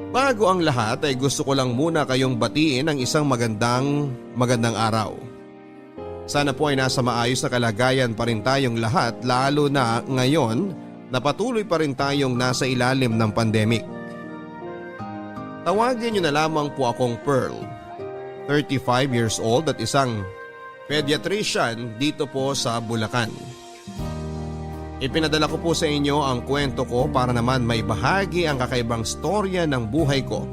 Bago ang lahat ay gusto ko lang muna kayong batiin ng isang magandang araw. Sana po ay nasa maayos na kalagayan pa rin tayong lahat, lalo na ngayon na patuloy pa rin tayong nasa ilalim ng pandemic. Tawagin niyo na lamang po akong Pearl, 35 years old at isang pediatrician dito po sa Bulacan. Ipinadala ko po sa inyo ang kwento ko para naman may bahagi ang kakaibang storya ng buhay ko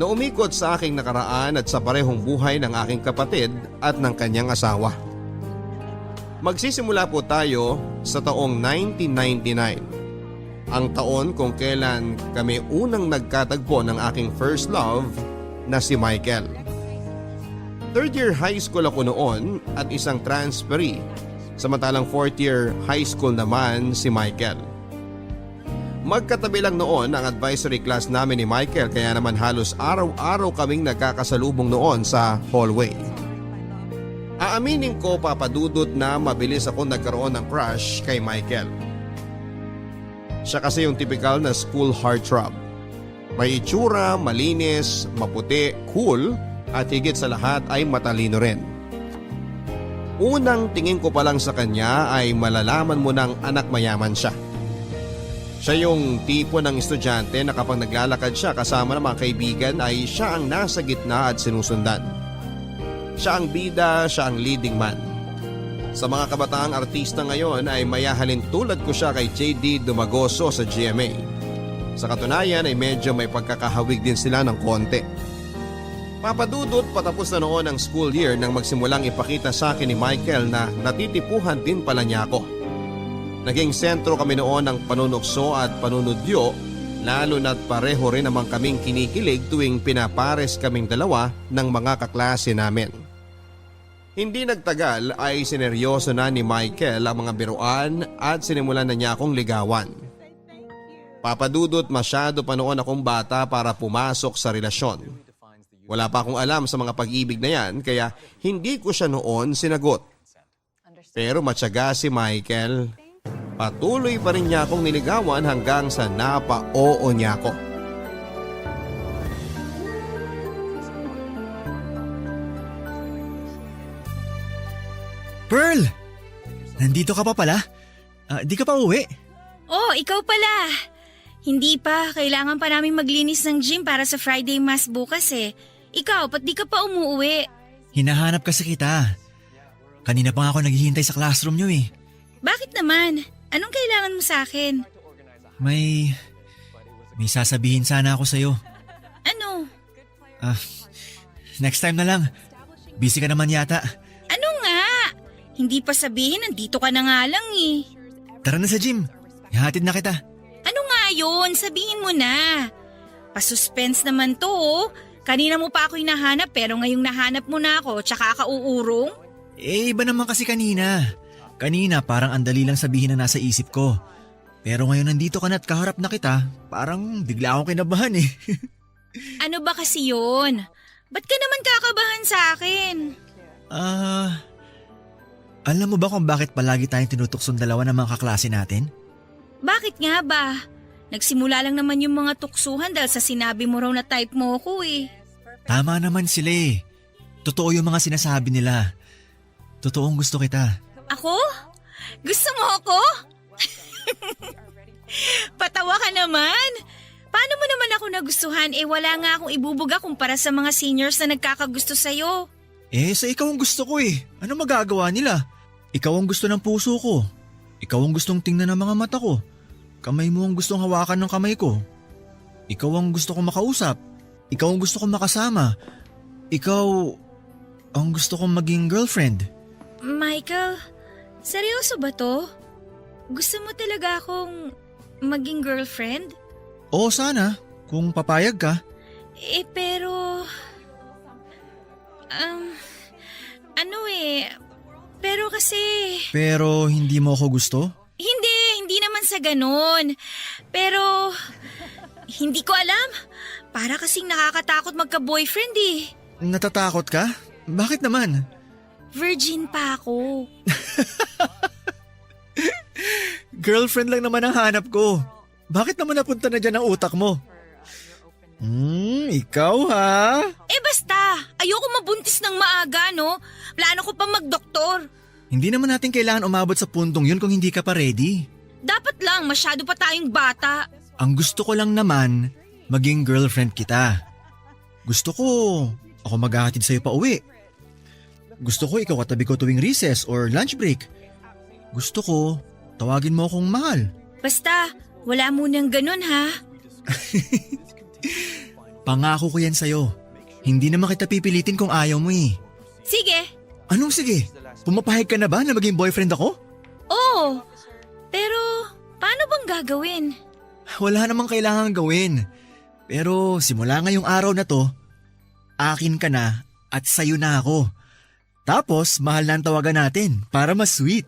na umikot sa aking nakaraan at sa parehong buhay ng aking kapatid at ng kanyang asawa. Magsisimula po tayo sa taong 1999, ang taon kung kailan kami unang nagkatagpo ng aking first love na si Michael. Third year high school ako noon at isang transferee. Samantalang fourth year high school naman si Michael. Magkatabi lang noon ang advisory class namin ni Michael kaya naman halos araw-araw kaming nagkakasalubong noon sa hallway. Aaminin ko papadudot na mabilis ako nagkaroon ng crush kay Michael. Siya kasi yung typical na school heartthrob. May itsura, malinis, maputi, cool at higit sa lahat ay matalino rin. Unang tingin ko pa lang sa kanya ay malalaman mo ng anak mayaman siya. Siya yung tipo ng estudyante na kapag naglalakad siya kasama ng mga kaibigan ay siya ang nasa gitna at sinusundan. Siya ang bida, siya ang leading man. Sa mga kabataang artista ngayon ay mayahalin tulad ko siya kay JD Dumagoso sa GMA. Sa katunayan ay medyo may pagkakahawig din sila ng konti. Papadudot patapos na noon ang school year nang magsimulang ipakita sa akin ni Michael na natitipuhan din pala niya ako. Naging sentro kami noon ng panunukso at panunudyo, lalo na't pareho rin namang kaming kinikilig tuwing pinapares kaming dalawa ng mga kaklase namin. Hindi nagtagal ay sineryoso na ni Michael ang mga biruan at sinimulan na niya akong ligawan. Papadudot masyado pa noon akong bata para pumasok sa relasyon. Wala pa akong alam sa mga pag-ibig na yan kaya hindi ko siya noon sinagot. Pero matyaga si Michael. Patuloy pa rin niya akong niligawan hanggang sa napa-oo niya ako. Pearl! Nandito ka pa pala? Di ka pa uwi? Oh, ikaw pala. Hindi pa. Kailangan pa namin maglinis ng gym para sa Friday Mass bukas eh. Ikaw, ba't di ka pa umuwi? Hinahanap kasi kita. Kanina pa nga ako naghihintay sa classroom niyo eh. Bakit naman? Anong kailangan mo sa akin? May sasabihin sana ako sa'yo. Ano? Next time na lang. Busy ka naman yata. Ano nga? Hindi pa sabihin, nandito ka na nga lang eh. Tara na sa gym. Ihatid na kita. Ano nga yun? Sabihin mo na. Pasuspense naman to oh. Kanina mo pa ako hinahanap pero ngayong nahanap mo na ako tsaka ka uurong? Iba naman kasi kanina. Kanina parang andali lang sabihin na nasa isip ko. Pero ngayon nandito ka na at kaharap na kita, parang bigla akong kinabahan eh. Ano ba kasi yun? Ba't ka naman kakabahan sa akin? Alam mo ba kung bakit palagi tayong tinutuksong dalawa ng mga kaklase natin? Bakit nga ba? Nagsimula lang naman yung mga tuksuhan dahil sa sinabi mo raw na type mo ko eh. Tama naman sila eh. Totoo yung mga sinasabi nila. Totoong gusto kita. Ako? Gusto mo ako? Patawa ka naman. Paano mo naman ako nagustuhan wala nga akong ibubuga kumpara sa mga seniors na nagkakagusto sa'yo. Sa ikaw ang gusto ko eh. Ano magagawa nila? Ikaw ang gusto ng puso ko. Ikaw ang gustong tingnan ng mga mata ko. Kamay mo ang gustong hawakan ng kamay ko. Ikaw ang gusto kong makausap. Ikaw ang gusto kong makasama. Ikaw ang gusto kong maging girlfriend. Michael, seryoso ba to? Gusto mo talaga akong maging girlfriend? Oo sana, kung papayag ka. Pero… pero kasi… Pero hindi mo ako gusto? Hindi naman sa ganon. Pero… hindi ko alam. Para kasing nakakatakot magka-boyfriend eh. Natatakot ka? Bakit naman? Virgin pa ako. Girlfriend lang naman ang hanap ko. Bakit naman napunta na dyan ang utak mo? Ikaw ha? Basta, ayoko mabuntis ng maaga, no? Plano ko pa magdoktor. Hindi naman natin kailangan umabot sa puntong yun kung hindi ka pa ready. Dapat lang, masyado pa tayong bata. Ang gusto ko lang naman, maging girlfriend kita. Gusto ko, ako maghahatid sa'yo pa uwi. Gusto ko ikaw katabi ko tuwing recess or lunch break. Gusto ko, tawagin mo akong mahal. Basta, wala munang ganun ha. Pangako ko yan sa'yo. Hindi naman kita pipilitin kung ayaw mo eh. Sige. Anong sige? Pumapahig ka na ba na maging boyfriend ako? Oo. Pero, paano bang gagawin? Wala namang kailangan gawin. Pero simula ngayong araw na to, akin ka na at sa'yo na ako. Tapos, mahal na ang tawagan natin para mas sweet.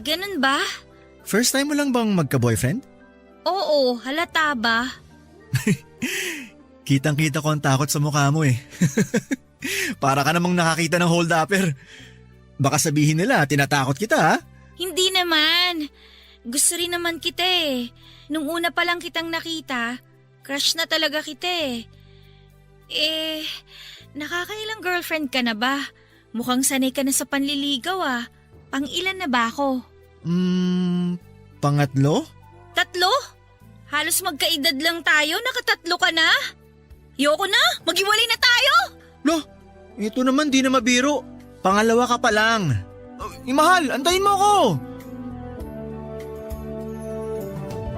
Ganun ba? First time mo lang bang magka-boyfriend? Oo, halata ba? Kitang-kita ko ang takot sa mukha mo eh. Para ka namang nakakita ng hold-upper. Baka sabihin nila, tinatakot kita ha? Hindi naman. Gusto rin naman kita eh. Nung una pa lang kitang nakita, crush na talaga kita eh. Nakakailang girlfriend ka na ba? Mukhang sanay ka na sa panliligaw ah. Pang-ilan na ba ako? Pangatlo? 3? Halos magkaedad lang tayo, nakatatlo ka na? Ayoko na, maghiwalay na tayo! Lo, ito naman di na mabiro. Pangalawa ka pa lang. Mahal, antayin mo ako!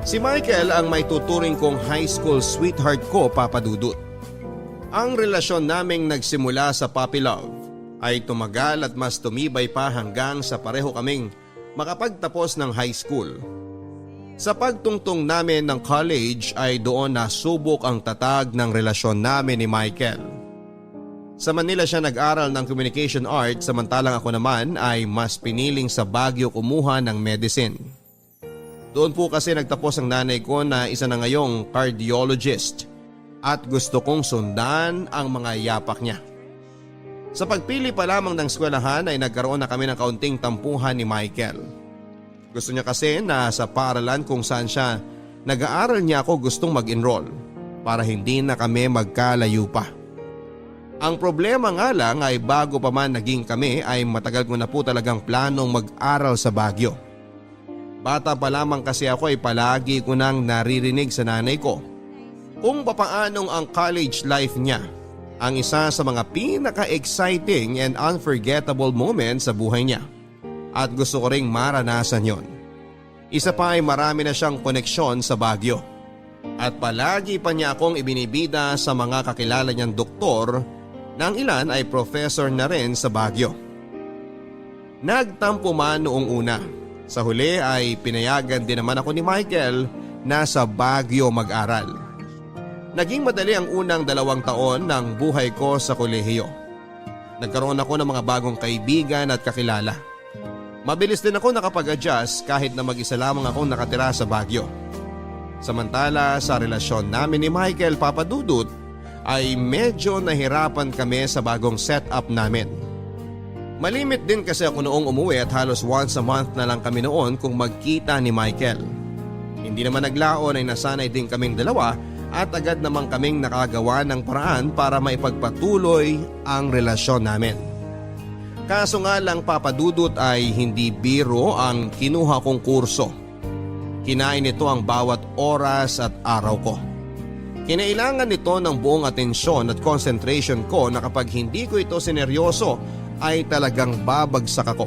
Si Michael ang may tuturing kong high school sweetheart ko, Papa Dudut. Ang relasyon naming nagsimula sa puppy love ay tumagal at mas tumibay pa hanggang sa pareho kaming makapagtapos ng high school. Sa pagtungtong namin ng college ay doon nasubok ang tatag ng relasyon namin ni Michael. Sa Manila siya nag-aral ng communication arts samantalang ako naman ay mas piniling sa Baguio kumuha ng medicine. Doon po kasi nagtapos ang nanay ko na isa na ngayong cardiologist at gusto kong sundan ang mga yapak niya. Sa pagpili pa lamang ng eskwelahan ay nagkaroon na kami ng kaunting tampuhan ni Michael. Gusto niya kasi na sa paaralan kung saan siya nag-aaral niya ako gustong mag-enroll para hindi na kami magkalayo pa. Ang problema nga lang ay bago pa man naging kami ay matagal ko na po talagang planong mag-aral sa Baguio. Bata pa lamang kasi ako ay palagi ko nang naririnig sa nanay ko kung papaanong ang college life niya ang isa sa mga pinaka-exciting and unforgettable moments sa buhay niya. At gusto ko ring maranasan yon. Isa pa ay marami na siyang koneksyon sa Baguio. At palagi pa niya akong ibinibida sa mga kakilala niyang doktor na ang ilan ay professor na rin sa Baguio. Nagtampo man noong una. Sa huli ay pinayagan din naman ako ni Michael na sa Baguio mag-aral. Naging madali ang unang 2 taon ng buhay ko sa kolehiyo. Nagkaroon ako ng mga bagong kaibigan at kakilala. Mabilis din ako nakapag-adjust kahit na mag-isa lamang akong nakatira sa Baguio. Samantala sa relasyon namin ni Michael, Papa Dudut, ay medyo nahirapan kami sa bagong setup namin. Malimit din kasi ako noong umuwi at halos once a month na lang kami noon kung magkita ni Michael. Hindi naman naglaon ay nasanay din kaming dalawa at agad namang kaming nakagawa ng paraan para maipagpatuloy ang relasyon namin. Kaso nga lang, Papa Dudut, ay hindi biro ang kinuha kong kurso. Kinain nito ang bawat oras at araw ko. Kinailangan nito ng buong atensyon at concentration ko na kapag hindi ko ito sineryoso ay talagang babagsak ako.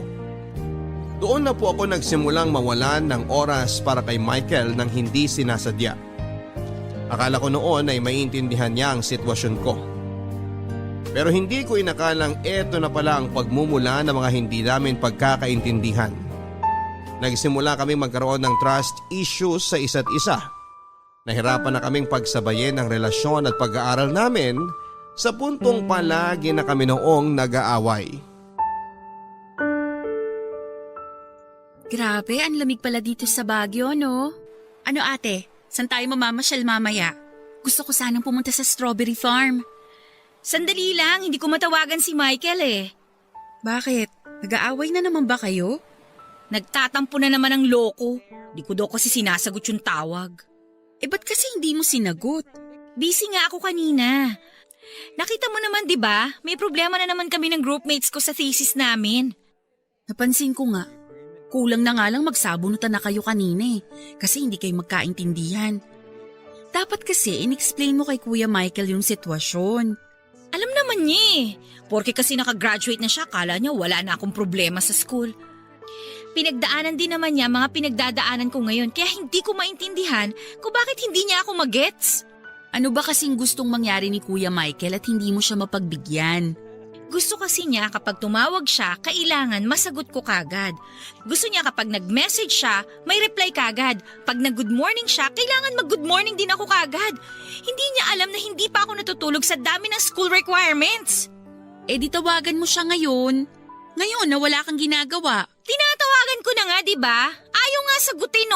Doon na po ako nagsimulang mawalan ng oras para kay Michael nang hindi sinasadya. Akala ko noon ay maintindihan niya ang sitwasyon ko. Pero hindi ko inakalang eto na pala ang pagmumula ng mga hindi namin pagkakaintindihan. Nagsimula kaming magkaroon ng trust issues sa isa't isa. Nahirapan na kaming pagsabayin ang relasyon at pag-aaral namin sa puntong palagi na kami noong nag-aaway. Grabe, ang lamig pala dito sa Baguio, no? Ano ate, saan tayo mamamasyal mamaya? Gusto ko sanang pumunta sa strawberry farm. Sandali lang, hindi ko matawagan si Michael eh. Bakit? Nag-aaway na naman ba kayo? Nagtatampo na naman ang loko. Di ko daw kasi sinasagot yung tawag. Ba't kasi hindi mo sinagot? Busy nga ako kanina. Nakita mo naman, di ba? May problema na naman kami ng groupmates ko sa thesis namin. Napansin ko nga. Kulang na nga lang magsabunutan na kayo kanina kasi hindi kayo magkaintindihan. Dapat kasi in-explain mo kay Kuya Michael yung sitwasyon. Alam naman niya Porke kasi nakagraduate na siya, kala niya wala na akong problema sa school. Pinagdaanan din naman niya mga pinagdadaanan ko ngayon kaya hindi ko maintindihan kung bakit hindi niya ako magets. Ano ba kasing gustong mangyari ni Kuya Michael at hindi mo siya mapagbigyan? Gusto kasi niya kapag tumawag siya, kailangan masagot ko kagad. Gusto niya kapag nag-message siya, may reply kagad. Pag nag-good morning siya, kailangan mag-good morning din ako kagad. Hindi niya alam na hindi pa ako natutulog sa dami ng school requirements. Di tawagan mo siya ngayon. Ngayon na wala kang ginagawa. Tinatawagan ko na nga, di ba? Ayaw nga sagutin,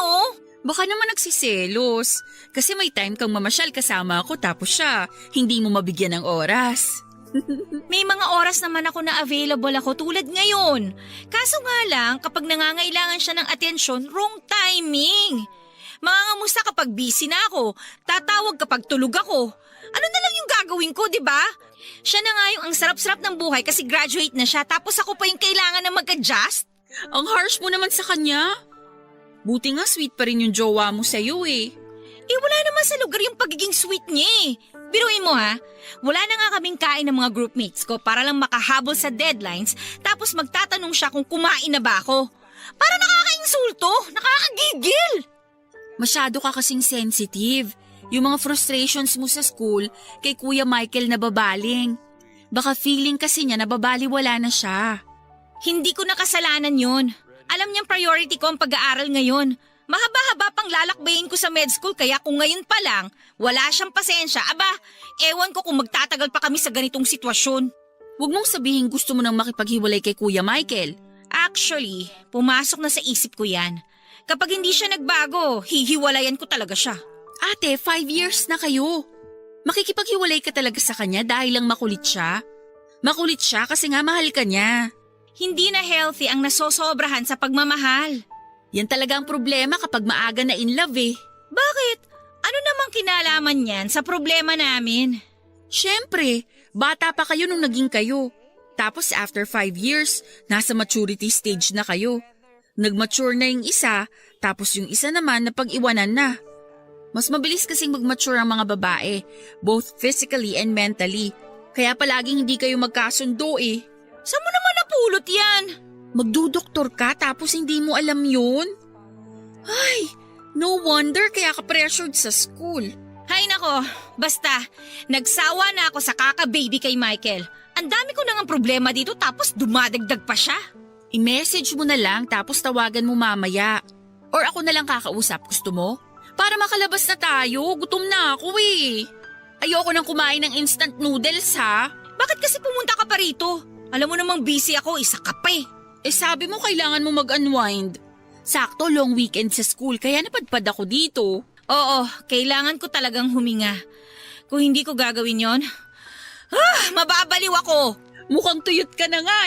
Baka naman nagsiselos. Kasi may time kang mamasyal kasama ako tapos siya, hindi mo mabigyan ng oras. May mga oras naman ako na available ako tulad ngayon. Kaso nga lang, kapag nangangailangan siya ng atensyon, wrong timing. Mangangamusta kapag busy na ako, tatawag kapag tulog ako. Ano na lang yung gagawin ko, di ba? Siya na nga yung ang sarap-sarap ng buhay kasi graduate na siya tapos ako pa yung kailangan na mag-adjust. Ang harsh mo naman sa kanya. Buti nga sweet pa rin yung jowa mo sa'yo wala naman sa lugar yung pagiging sweet niya Biruin mo wala na nga kaming kain ng mga groupmates ko para lang makahabol sa deadlines tapos magtatanong siya kung kumain na ba ako. Para nakakainsulto, nakakagigil. Masyado ka kasing sensitive. Yung mga frustrations mo sa school kay Kuya Michael nababaling. Baka feeling kasi niya nababaliwala na siya. Hindi ko nakasalanan yun. Alam niyang priority ko ang pag-aaral ngayon. Mahaba-haba pang lalakbayin ko sa med school kaya kung ngayon pa lang, wala siyang pasensya. Ewan ko kung magtatagal pa kami sa ganitong sitwasyon. Huwag mong sabihin gusto mo nang makipaghiwalay kay Kuya Michael. Actually, pumasok na sa isip ko yan. Kapag hindi siya nagbago, hihiwalayan ko talaga siya. Ate, 5 years na kayo. Makikipaghiwalay ka talaga sa kanya dahil lang makulit siya? Makulit siya kasi nga mahal ka niya. Hindi na healthy ang nasosobrahan sa pagmamahal. Yan talaga ang problema kapag maaga na in love Bakit? Ano namang kinalaman yan sa problema namin? Siyempre, bata pa kayo nung naging kayo. Tapos after 5 years, nasa maturity stage na kayo. Nag-mature na yung isa, tapos yung isa naman napag-iwanan na. Mas mabilis kasing mag-mature ang mga babae, both physically and mentally. Kaya palaging hindi kayo magkasundo Saan mo naman napulot yan? Magdudoktor ka tapos hindi mo alam yun? Ay, no wonder kaya ka pressured sa school. Hay nako, basta, nagsawa na ako sa kaka-baby kay Michael. Ang dami ko nang problema dito tapos dumadagdag pa siya. I-message mo na lang tapos tawagan mo mamaya. Or ako na lang kakausap, gusto mo? Para makalabas na tayo, gutom na ako Ayoko nang kumain ng instant noodles Bakit kasi pumunta ka pa rito? Alam mo namang busy ako, isa ka pa sabi mo kailangan mo mag-unwind. Sakto long weekend sa school kaya napadpad ako dito. Oo, kailangan ko talagang huminga. Kung hindi ko gagawin yon, mababaliw ako. Mukhang tuyot ka na nga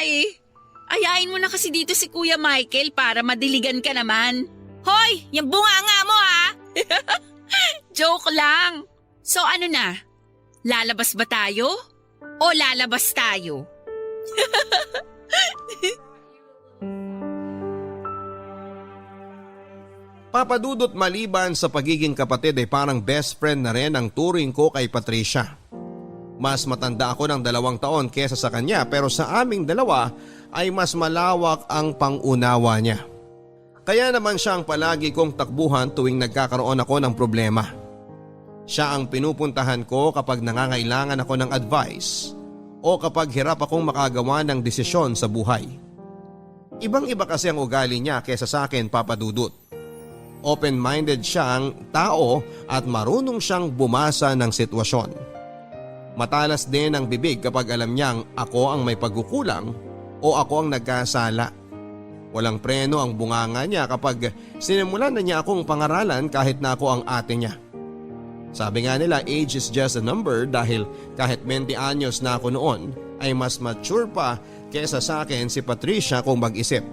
Ayain mo na kasi dito si Kuya Michael para madiligan ka naman. Hoy, yung bunganga mo Joke lang. So ano na? Lalabas ba tayo? O lalabas tayo? Papadudot maliban sa pagiging kapatid parang best friend na rin ang turing ko kay Patricia. Mas matanda ako ng 2 taon kesa sa kanya pero sa aming dalawa ay mas malawak ang pangunawa niya. Kaya naman siya ang palagi kong takbuhan tuwing nagkakaroon ako ng problema. Siya ang pinupuntahan ko kapag nangangailangan ako ng advice o kapag hirap akong makagawa ng desisyon sa buhay. Ibang-iba kasi ang ugali niya kesa sa akin, Papadudot. Open-minded siyang tao at marunong siyang bumasa ng sitwasyon. Matalas din ang bibig kapag alam niyang ako ang may pagkukulang o ako ang nagkasala. Walang preno ang bunganga niya kapag sinimulan na niya akong pangaralan kahit na ako ang ate niya. Sabi nga nila age is just a number dahil kahit 20 anyos na ako noon ay mas mature pa kesa sa akin si Patricia kung mag-isip.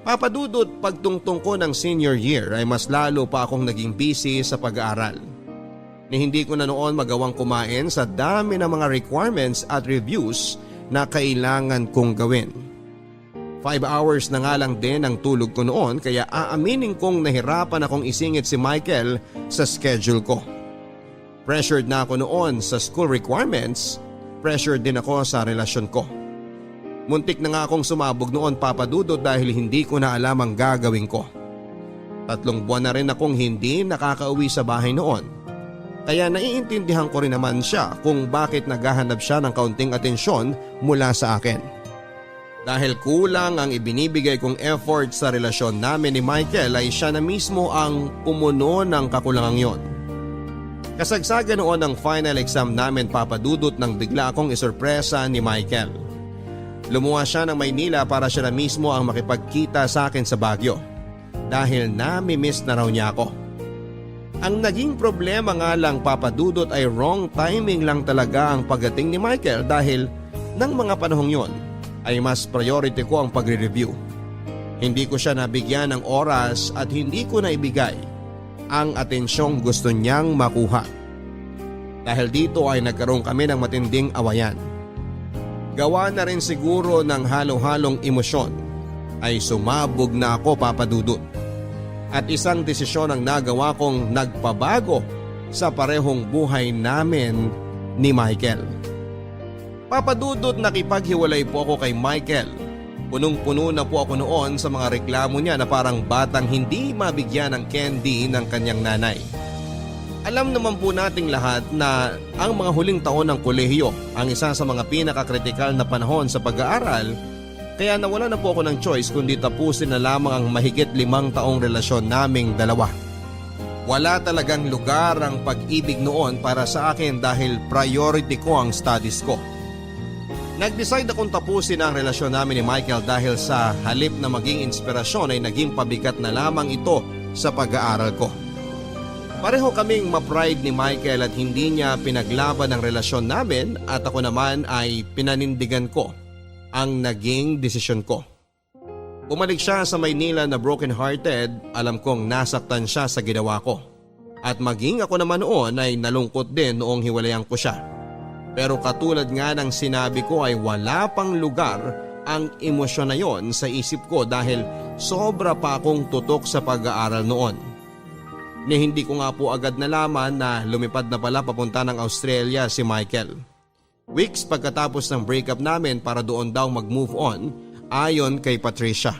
Papadudot, pagtungtong ko ng senior year ay mas lalo pa akong naging busy sa pag-aaral. Ni hindi ko na noon magawang kumain sa dami ng mga requirements at reviews na kailangan kong gawin. 5 hours na nga lang din ang tulog ko noon kaya aaminin kong nahirapan akong isingit si Michael sa schedule ko. Pressured na ako noon sa school requirements, pressured din ako sa relasyon ko. Muntik na nga akong sumabog noon, Papa Dudut, dahil hindi ko na alam ang gagawin ko. 3 buwan na rin akong hindi nakakauwi sa bahay noon. Kaya naiintindihan ko rin naman siya kung bakit naghahanap siya ng kaunting atensyon mula sa akin. Dahil kulang ang ibinibigay kong effort sa relasyon namin ni Michael ay siya na mismo ang pumuno ng kakulangang yon. Kasagsagan noon ng final exam namin, Papa Dudut, nang bigla akong isurpresa ni Michael. Lumuwas siya ng Maynila para siya na mismo ang makipagkita sa akin sa Baguio dahil nami-miss na raw niya ako. Ang naging problema nga lang, Papa Dudut, ay wrong timing lang talaga ang pagdating ni Michael dahil ng mga panahong yon ay mas priority ko ang pagre-review. Hindi ko siya nabigyan ng oras at hindi ko naibigay ang atensyong gusto niyang makuha. Dahil dito ay nagkaroon kami ng matinding awayan. Gawa na rin siguro ng halo-halong emosyon ay sumabog na ako, Papa Dudut. At isang desisyon ang nagawa kong nagpabago sa parehong buhay namin ni Michael. Papa Dudut, nakipaghiwalay po ako kay Michael. Punong-puno na po ako noon sa mga reklamo niya na parang batang hindi mabigyan ng candy ng kanyang nanay. Alam naman po nating lahat na ang mga huling taon ng kolehiyo ang isa sa mga pinakakritikal na panahon sa pag-aaral, kaya nawala na po ako ng choice kundi tapusin na lamang ang mahigit 5 taong relasyon naming dalawa. Wala talagang lugar ang pag-ibig noon para sa akin dahil priority ko ang studies ko. Nag-decide akong tapusin ang relasyon namin ni Michael dahil sa halip na maging inspirasyon ay naging pabigat na lamang ito sa pag-aaral ko. Pareho kaming ma-pride ni Michael at hindi niya pinaglaban ang relasyon namin at ako naman ay pinanindigan ko ang naging desisyon ko. Bumalik siya sa Maynila na broken-hearted, alam kong nasaktan siya sa ginawa ko. At maging ako naman noon ay nalungkot din noong hiwalayan ko siya. Pero katulad nga ng sinabi ko ay wala pang lugar ang emosyon na yon sa isip ko dahil sobra pa akong tutok sa pag-aaral noon. Ni hindi ko nga po agad nalaman na lumipad na pala papunta ng Australia si Michael. Weeks pagkatapos ng breakup namin para doon daw mag-move on ayon kay Patricia.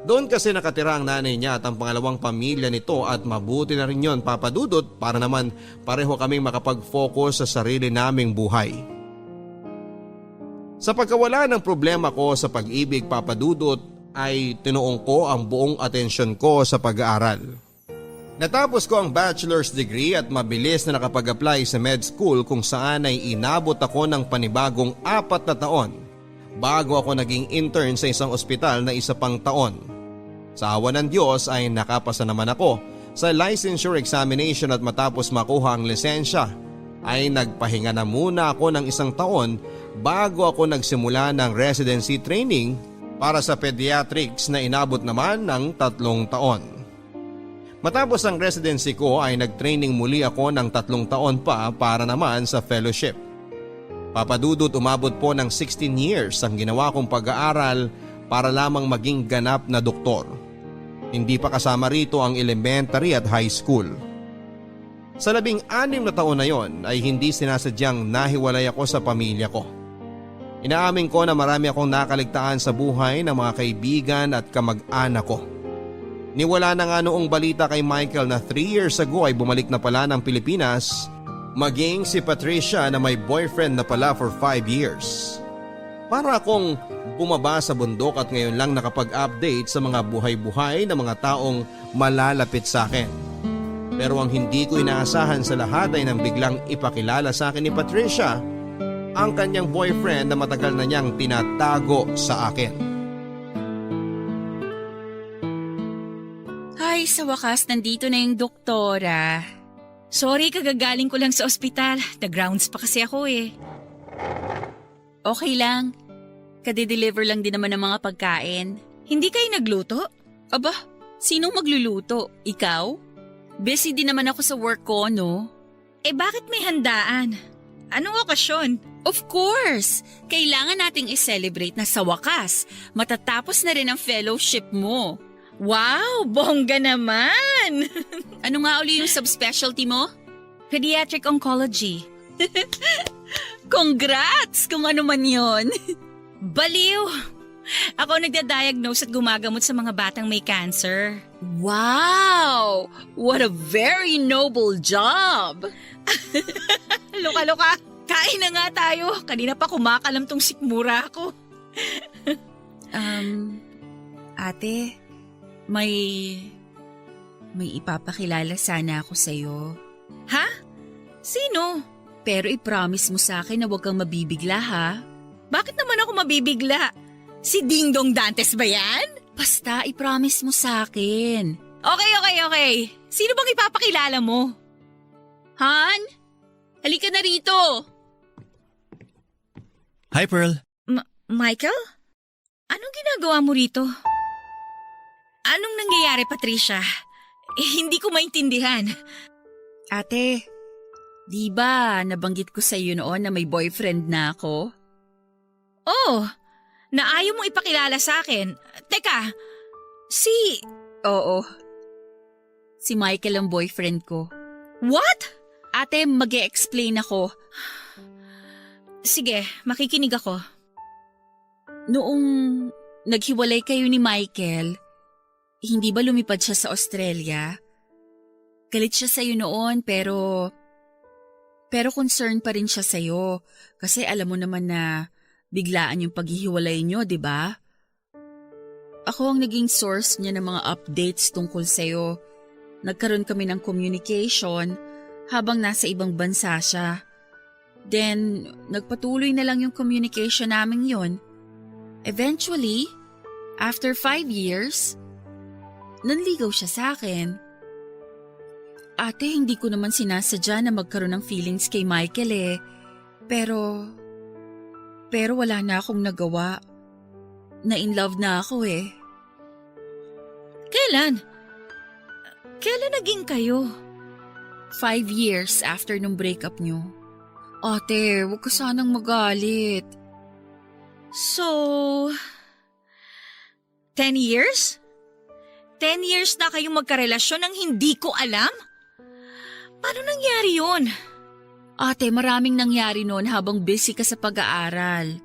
Doon kasi nakatira ang nanay niya at ang pangalawang pamilya nito at mabuti na rin yon, Papa Dudut, para naman pareho kaming makapag-focus sa sarili naming buhay. Sa pagkawala ng problema ko sa pag-ibig, Papa Dudut, ay tinuong ko ang buong atensyon ko sa pag-aaral. Natapos ko ang bachelor's degree at mabilis na nakapag-apply sa med school kung saan ay inabot ako ng panibagong 4 na taon bago ako naging intern sa isang ospital na 1 pang taon. Sa awa ng Diyos ay nakapasa naman ako sa licensure examination at matapos makuha ang lisensya ay nagpahinga na muna ako ng 1 taon bago ako nagsimula ng residency training para sa pediatrics na inabot naman ng 3 taon. Matapos ang residency ko ay nag-training muli ako ng 3 taon pa para naman sa fellowship. Papa Dudut, umabot po ng 16 years ang ginawa kong pag-aaral para lamang maging ganap na doktor. Hindi pa kasama rito ang elementary at high school. Sa 16 na taon na yon ay hindi sinasadyang nahiwalay ako sa pamilya ko. Inaamin ko na marami akong nakaligtaan sa buhay ng mga kaibigan at kamag-anak ko. Niwala na nga noong balita kay Michael na 3 years ago ay bumalik na pala ng Pilipinas, maging si Patricia na may boyfriend na pala for 5 years. Para akong bumaba sa bundok at ngayon lang nakapag-update sa mga buhay-buhay ng mga taong malalapit sa akin. Pero ang hindi ko inaasahan sa lahat ay nang biglang ipakilala sa akin ni Patricia ang kanyang boyfriend na matagal na niyang tinatago sa akin. Ay, sa wakas, nandito na yung doktora. Sorry, kagagaling ko lang sa ospital. The-grounds pa kasi ako eh. Okay lang. Kade-deliver lang din naman ng mga pagkain. Hindi kayo nagluto? Aba, sinong magluluto? Ikaw? Busy din naman ako sa work ko, no? Eh bakit may handaan? Anong okasyon? Of course! Kailangan nating i-celebrate na sa wakas. Matatapos na rin ang fellowship mo. Wow, bongga naman! Ano nga uli yung subspecialty mo? Pediatric Oncology. Congrats! Kung ano man yon. Baliw! Ako nagda-diagnose at gumagamot sa mga batang may cancer. Wow! What a very noble job! Loka-loka! Kain na nga tayo. Kanina pa kumakalam tong sikmura ko. Ate, may ipapakilala sana ako sa'yo. Ha? Sino? Pero i-promise mo sa akin na huwag kang mabibigla, ha? Bakit naman ako mabibigla? Si Ding Dong Dantes ba yan? Basta i-promise mo sa akin. Okay. Sino bang ipapakilala mo? Han? Halika na rito! Hi, Pearl. Michael? Anong ginagawa mo rito? Anong nangyayari, Patricia? Hindi ko maintindihan. Ate, di ba nabanggit ko sa iyo noon na may boyfriend na ako? Oh, na ayaw mong ipakilala sa akin. Teka, Oo. Si Michael ang boyfriend ko. What? Ate, mag-e-explain ako. Sige, makikinig ako. Noong naghiwalay kayo ni Michael, hindi ba lumipad siya sa Australia? Galit siya sa'yo noon pero concerned pa rin siya sa'yo kasi alam mo naman na biglaan yung paghihiwalay niyo, di ba? Ako ang naging source niya ng mga updates tungkol sa'yo. Nagkaroon kami ng communication habang nasa ibang bansa siya. Then, nagpatuloy na lang yung communication namin yon. Eventually, after 5 years, nanligaw siya sa akin. Ate, hindi ko naman sinasadya na magkaroon ng feelings kay Michael eh. Pero wala na akong nagawa. Na-in love na ako eh. Kailan? Kailan naging kayo? 5 years after nung breakup nyo. Ate, huwag ka sanang magalit. So, 10 years? 10 years na kayong magkarelasyon nang hindi ko alam? Paano nangyari yun? Ate, maraming nangyari noon habang busy ka sa pag-aaral.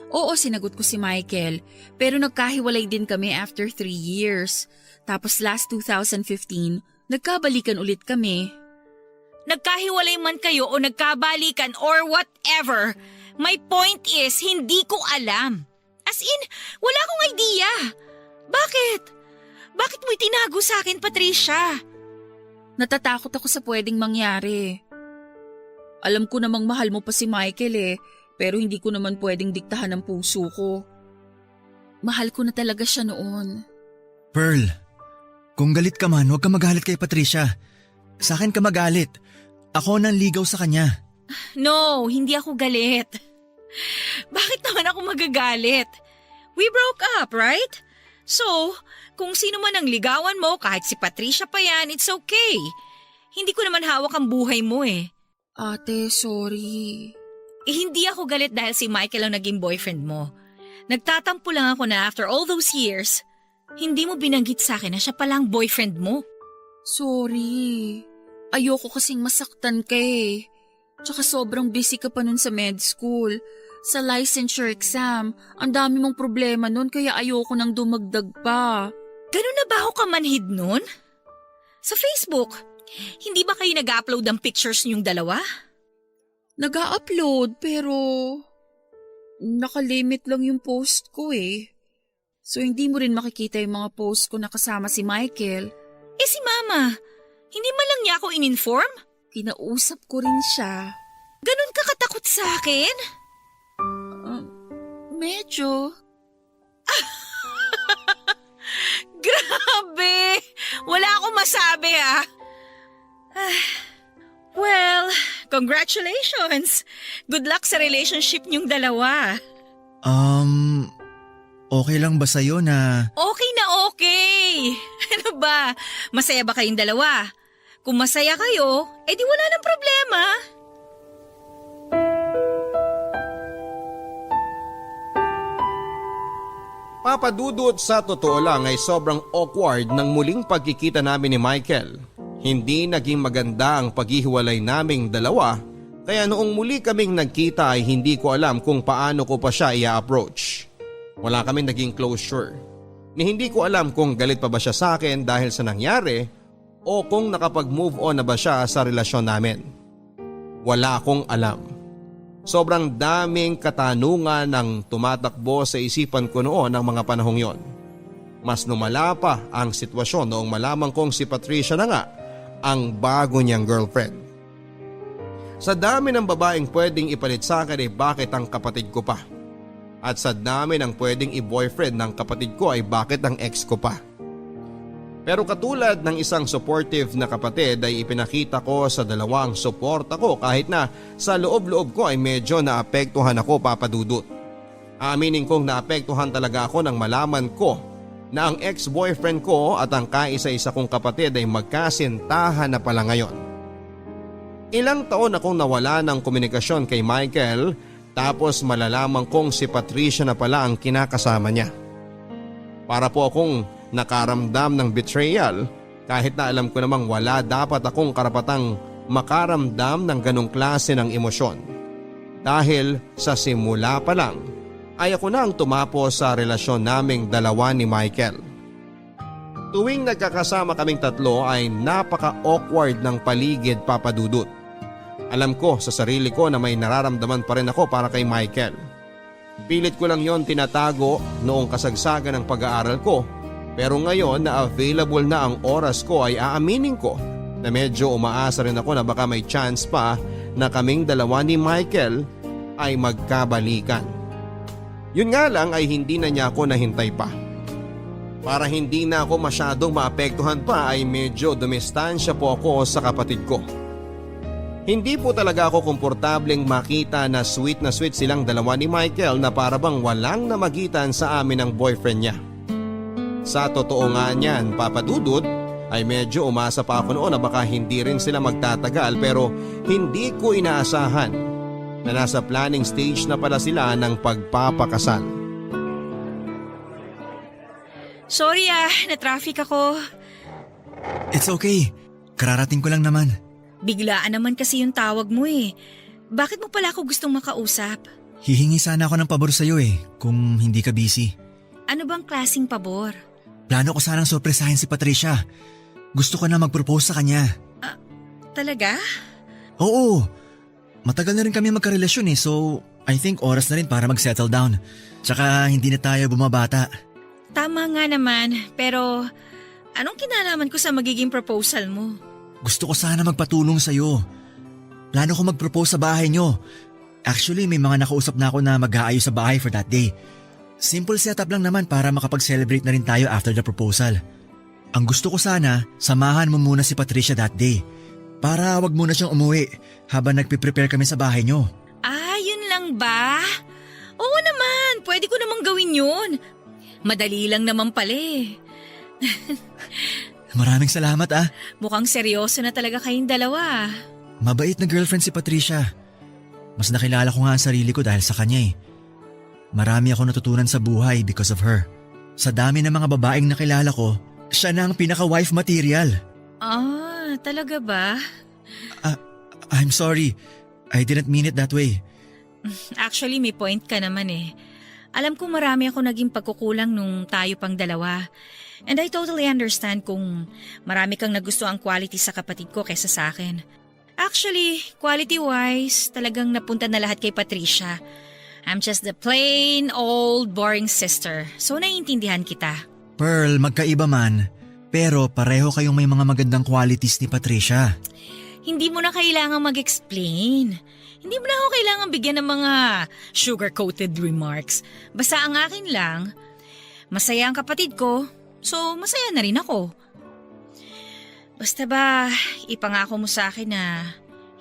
Oo, sinagot ko si Michael, pero nagkahiwalay din kami after 3 years. Tapos last 2015, nagkabalikan ulit kami. Nagkahiwalay man kayo o nagkabalikan or whatever, my point is, hindi ko alam. As in, wala akong idea. Bakit? Bakit mo itinago sa akin, Patricia? Natatakot ako sa pwedeng mangyari. Alam ko namang mahal mo pa si Michael eh, pero hindi ko naman pwedeng diktahan ang puso ko. Mahal ko na talaga siya noon. Pearl, kung galit ka man, huwag ka magalit kay Patricia. Sa akin ka magalit. Ako nang ligaw sa kanya. No, hindi ako galit. Bakit naman ako magagalit? We broke up, right? So, kung sino man ang ligawan mo, kahit si Patricia pa yan, it's okay. Hindi ko naman hawak ang buhay mo eh. Ate, sorry. Hindi ako galit dahil si Michael ang naging boyfriend mo. Nagtatampo lang ako na after all those years, hindi mo binanggit sa akin na siya palang boyfriend mo. Sorry. Ayoko kasing masaktan ka eh. Tsaka sobrang busy ka pa nun sa med school. Sa licensure exam, ang dami mong problema nun kaya ayoko nang dumagdag pa. Ganun na ba ako kamanhid nun? Sa Facebook, hindi ba kayo nag-upload ng pictures niyong dalawa? Nag-upload pero nakalimit lang yung post ko eh. So hindi mo rin makikita yung mga post ko na kasama si Michael. Eh si Mama, hindi man lang niya ako in-inform? Kinausap ko rin siya. Ganun ka katakot sa akin? Medyo. Grabe! Wala akong masabi ah. Well, congratulations. Good luck sa relationship niyong dalawa. okay lang ba sa'yo na… Okay na okay! Ano ba? Masaya ba kayong dalawa? Kung masaya kayo, edi wala nang problema. Papadudot, sa totoo lang ay sobrang awkward ng muling pagkikita namin ni Michael. Hindi naging maganda ang paghihiwalay naming dalawa, kaya noong muli kaming nagkita ay hindi ko alam kung paano ko pa siya i-approach. Wala kaming naging closure. Ni hindi ko alam kung galit pa ba siya sa akin dahil sa nangyari o kung nakapag-move on na ba siya sa relasyon namin. Wala akong alam. Sobrang daming katanungan ang tumatakbo sa isipan ko noon ng mga panahong yon. Mas lumala pa ang sitwasyon noong malaman kong si Patricia na nga ang bago niyang girlfriend. Sa dami ng babaeng pwedeng ipalit sa akin ay bakit ang kapatid ko pa? At sa dami ng pwedeng i-boyfriend ng kapatid ko ay bakit ang ex ko pa? Pero katulad ng isang supportive na kapatid ay ipinakita ko sa dalawang suporta ko kahit na sa loob-loob ko ay medyo naapektuhan ako, Papadudot. Aminin kong naapektuhan talaga ako nang malaman ko na ang ex-boyfriend ko at ang kaisa-isa kong kapatid ay magkasintahan na pala ngayon. Ilang taon akong nawala ng komunikasyon kay Michael tapos malalaman kong si Patricia na pala ang kinakasama niya. Para po akong nakaramdam ng betrayal kahit na alam ko namang wala dapat akong karapatang makaramdam ng ganong klase ng emosyon. Dahil sa simula pa lang ay ako na ang tumapos sa relasyon naming dalawa ni Michael. Tuwing nagkakasama kaming tatlo ay napaka-awkward ng paligid, Papadudot. Alam ko sa sarili ko na may nararamdaman pa rin ako para kay Michael. Pilit ko lang yon tinatago noong kasagsagan ng pag-aaral ko. Pero ngayon na available na ang oras ko ay aaminin ko na medyo umaasa rin ako na baka may chance pa na kaming dalawa ni Michael ay magkabalikan. Yun nga lang ay hindi na niya ako nahintay pa. Para hindi na ako masyadong maapektuhan pa ay medyo dumistansya po ako sa kapatid ko. Hindi po talaga ako komportableng makita na sweet silang dalawa ni Michael na para bang walang namagitan sa amin ng boyfriend niya. Sa totoo nga niyan, Papadudot, ay medyo umasa pa ako noon na baka hindi rin sila magtatagal pero hindi ko inaasahan na nasa planning stage na pala sila ng pagpapakasal. Sorry na-traffic ako. It's okay. Kararating ko lang naman. Biglaan naman kasi yung tawag mo eh. Bakit mo pala ako gustong makausap? Hihingi sana ako ng pabor sa'yo kung hindi ka busy. Ano bang klaseng pabor? Plano ko sanang sorpresahin si Patricia. Gusto ko na mag-propose sa kanya. Talaga? Oo. Matagal na rin kami magkarelasyon so I think oras na rin para mag-settle down. Tsaka hindi na tayo bumabata. Tama nga naman, pero anong kinalaman ko sa magiging proposal mo? Gusto ko sana magpatulong sa'yo. Plano ko mag-propose sa bahay nyo. Actually, may mga nakausap na ako na mag-aayos sa bahay for that day. Simple setup lang naman para makapag-celebrate na rin tayo after the proposal. Ang gusto ko sana, samahan mo muna si Patricia that day. Para wag muna siyang umuwi habang nagpiprepare kami sa bahay nyo. Yun lang ba? Oo naman, pwede ko namang gawin yun. Madali lang naman pala eh. Maraming salamat Mukhang seryoso na talaga kayong dalawa. Mabait na girlfriend si Patricia. Mas nakilala ko nga ang sarili ko dahil sa kanya Marami ako natutunan sa buhay because of her. Sa dami ng mga babaeng nakilala ko, siya na ang pinaka-wife material. Talaga ba? I'm sorry. I didn't mean it that way. Actually, may point ka naman eh. Alam ko marami ako naging pagkukulang nung tayo pang dalawa. And I totally understand kung marami kang nagustuhang quality sa kapatid ko kaysa sa akin. Actually, quality-wise, talagang napunta na lahat kay Patricia. I'm just the plain old boring sister, so naiintindihan kita. Pearl, magkaiba man, pero pareho kayong may mga magandang qualities ni Patricia. Hindi mo na kailangang mag-explain. Hindi mo na ako kailangang bigyan ng mga sugar-coated remarks. Basta ang akin lang, masaya ang kapatid ko, so masaya na rin ako. Basta ba, ipangako mo sa akin na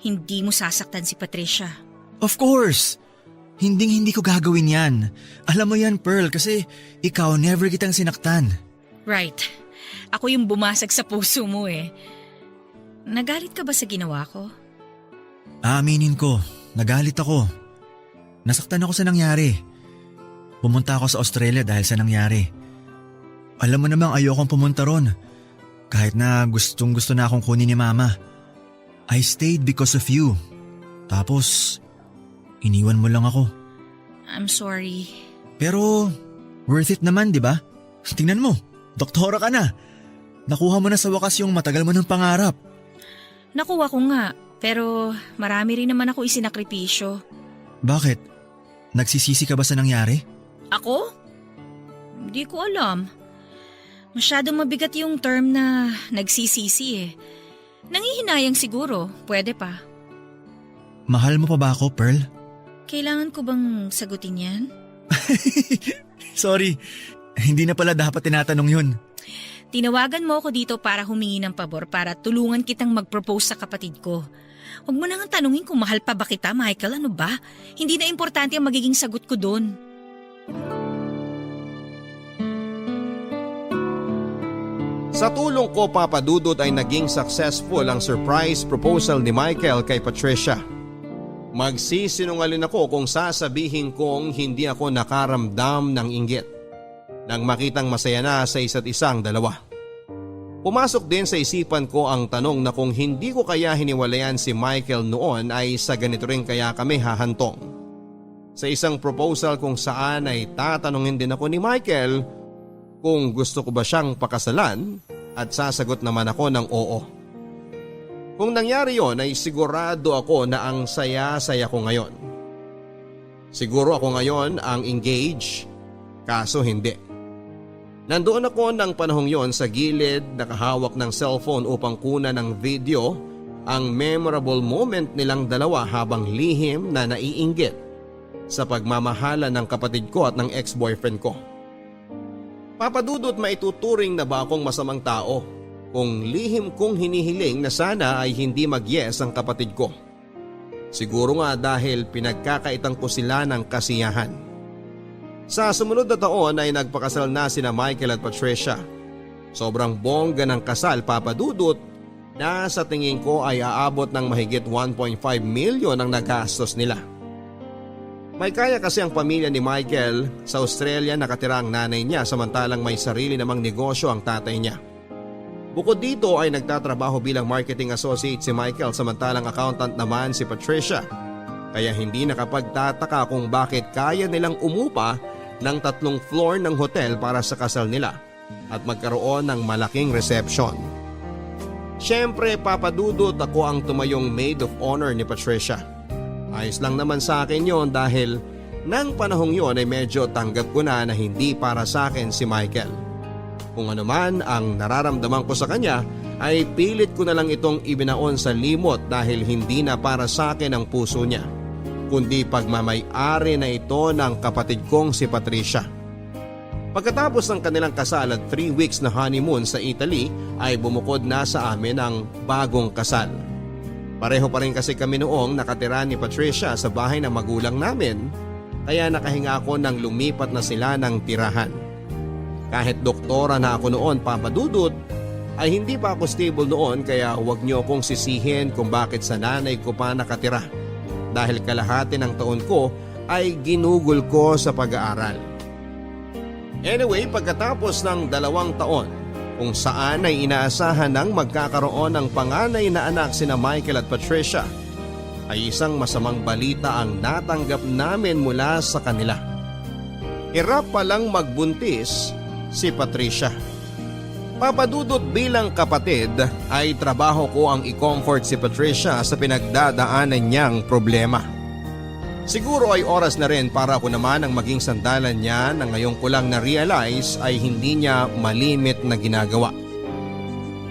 hindi mo sasaktan si Patricia? Of course! Hindi ko gagawin yan. Alam mo yan, Pearl, kasi ikaw never kitang sinaktan. Right. Ako yung bumasag sa puso mo eh. Nagalit ka ba sa ginawa ko? Aaminin ko, nagalit ako. Nasaktan ako sa nangyari. Pumunta ako sa Australia dahil sa nangyari. Alam mo namang ayokong pumunta ron. Kahit na gustong gusto na akong kunin ni Mama. I stayed because of you. Tapos, iniwan mo lang ako. I'm sorry. Pero, worth it naman, di ba? Tingnan mo, doktora ka na. Nakuha mo na sa wakas yung matagal mo ng pangarap. Nakuha ko nga, pero marami rin naman ako isinakripisyo. Bakit? Nagsisisi ka ba sa nangyari? Ako? Hindi ko alam. Masyadong mabigat yung term na nagsisisi eh. Nangihinayang siguro, pwede pa. Mahal mo pa ba ako, Pearl? Kailangan ko bang sagutin yan? Sorry, hindi na pala dapat tinatanong yun. Tinawagan mo ako dito para humingi ng pabor para tulungan kitang mag-propose sa kapatid ko. Huwag mo nang tanungin kung mahal pa ba kita, Michael, ano ba? Hindi na importante ang magiging sagot ko doon. Sa tulong ko, Papa Dudut, ay naging successful ang surprise proposal ni Michael kay Patricia. Magsisinungaling ako kung sasabihin kong hindi ako nakaramdam ng inggit nang makitang masaya na sa isa't isang dalawa. Pumasok din sa isipan ko ang tanong na kung hindi ko kaya hiniwalayan si Michael noon ay sa ganito rin kaya kami hahantong. Sa isang proposal kung saan ay tatanungin din ako ni Michael kung gusto ko ba siyang pakasalan at sasagot naman ako ng oo. Kung nangyari yon ay sigurado ako na ang saya-saya ko ngayon. Siguro ako ngayon ang engaged, kaso hindi. Nandoon ako ng panahong yon sa gilid nakahawak ng cellphone upang kunan ng video ang memorable moment nilang dalawa habang lihim na naiinggit sa pagmamahala ng kapatid ko at ng ex-boyfriend ko. Papa Dudut, maituturing na ba akong masamang tao kung lihim kong hinihiling na sana ay hindi mag-yes ang kapatid ko? Siguro nga dahil pinagkakaitan ko sila ng kasiyahan. Sa sumunod na taon ay nagpakasal na sina Michael at Patricia. Sobrang bongga ng kasal, Papa Dudut, na sa tingin ko ay aabot ng mahigit 1.5 million ang nagastos nila. May kaya kasi ang pamilya ni Michael. Sa Australia nakatira ang nanay niya samantalang may sarili namang negosyo ang tatay niya. Bukod dito ay nagtatrabaho bilang marketing associate si Michael samantalang accountant naman si Patricia. Kaya hindi nakapagtataka kung bakit kaya nilang umupa ng 3 floor ng hotel para sa kasal nila at magkaroon ng malaking reception. Siyempre, Papa Dudut, ako ang tumayong maid of honor ni Patricia. Ayos lang naman sa akin yon dahil nang panahong yon ay medyo tanggap ko na hindi para sa akin si Michael. Kung ano man ang nararamdaman ko sa kanya ay pilit ko na lang itong ibinaon sa limot dahil hindi na para sa akin ang puso niya, kundi pagmamay-ari na ito ng kapatid kong si Patricia. Pagkatapos ng kanilang kasal at 3 weeks na honeymoon sa Italy ay bumukod na sa amin ang bagong kasal. Pareho pa rin kasi kami noong nakatira ni Patricia sa bahay ng magulang namin, kaya nakahinga ako nang lumipat na sila ng tirahan. Kahit doktora na ako noon, Papa Dudut, ay hindi pa ako stable noon kaya huwag niyo akong sisihin kung bakit sa nanay ko pa nakatira. Dahil kalahati ng taon ko ay ginugol ko sa pag-aaral. Anyway, pagkatapos ng 2 taon, kung saan ay inaasahan ng magkakaroon ng panganay na anak sina Michael at Patricia, ay isang masamang balita ang natanggap namin mula sa kanila. Hirap palang magbuntis si Patricia. Papa Dudut, bilang kapatid ay trabaho ko ang i-comfort si Patricia sa pinagdadaanan niyang problema. Siguro ay oras na rin para ako naman ang maging sandalan niya na ngayon ko lang na-realize ay hindi niya malimit na ginagawa.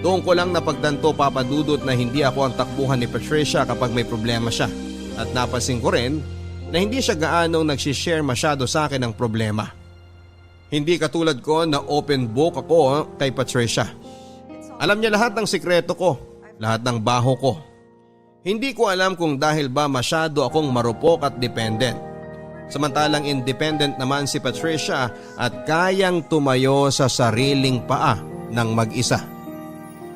Doon ko lang napagtanto, Papa Dudut, na hindi ako ang takbuhan ni Patricia kapag may problema siya. At napansin ko rin na hindi siya gaanong nagsishare masyado sa akin ng problema. Hindi katulad ko na open book ako kay Patricia. Alam niya lahat ng sikreto ko, lahat ng baho ko. Hindi ko alam kung dahil ba masyado akong marupok at dependent. Samantalang independent naman si Patricia at kayang tumayo sa sariling paa ng mag-isa.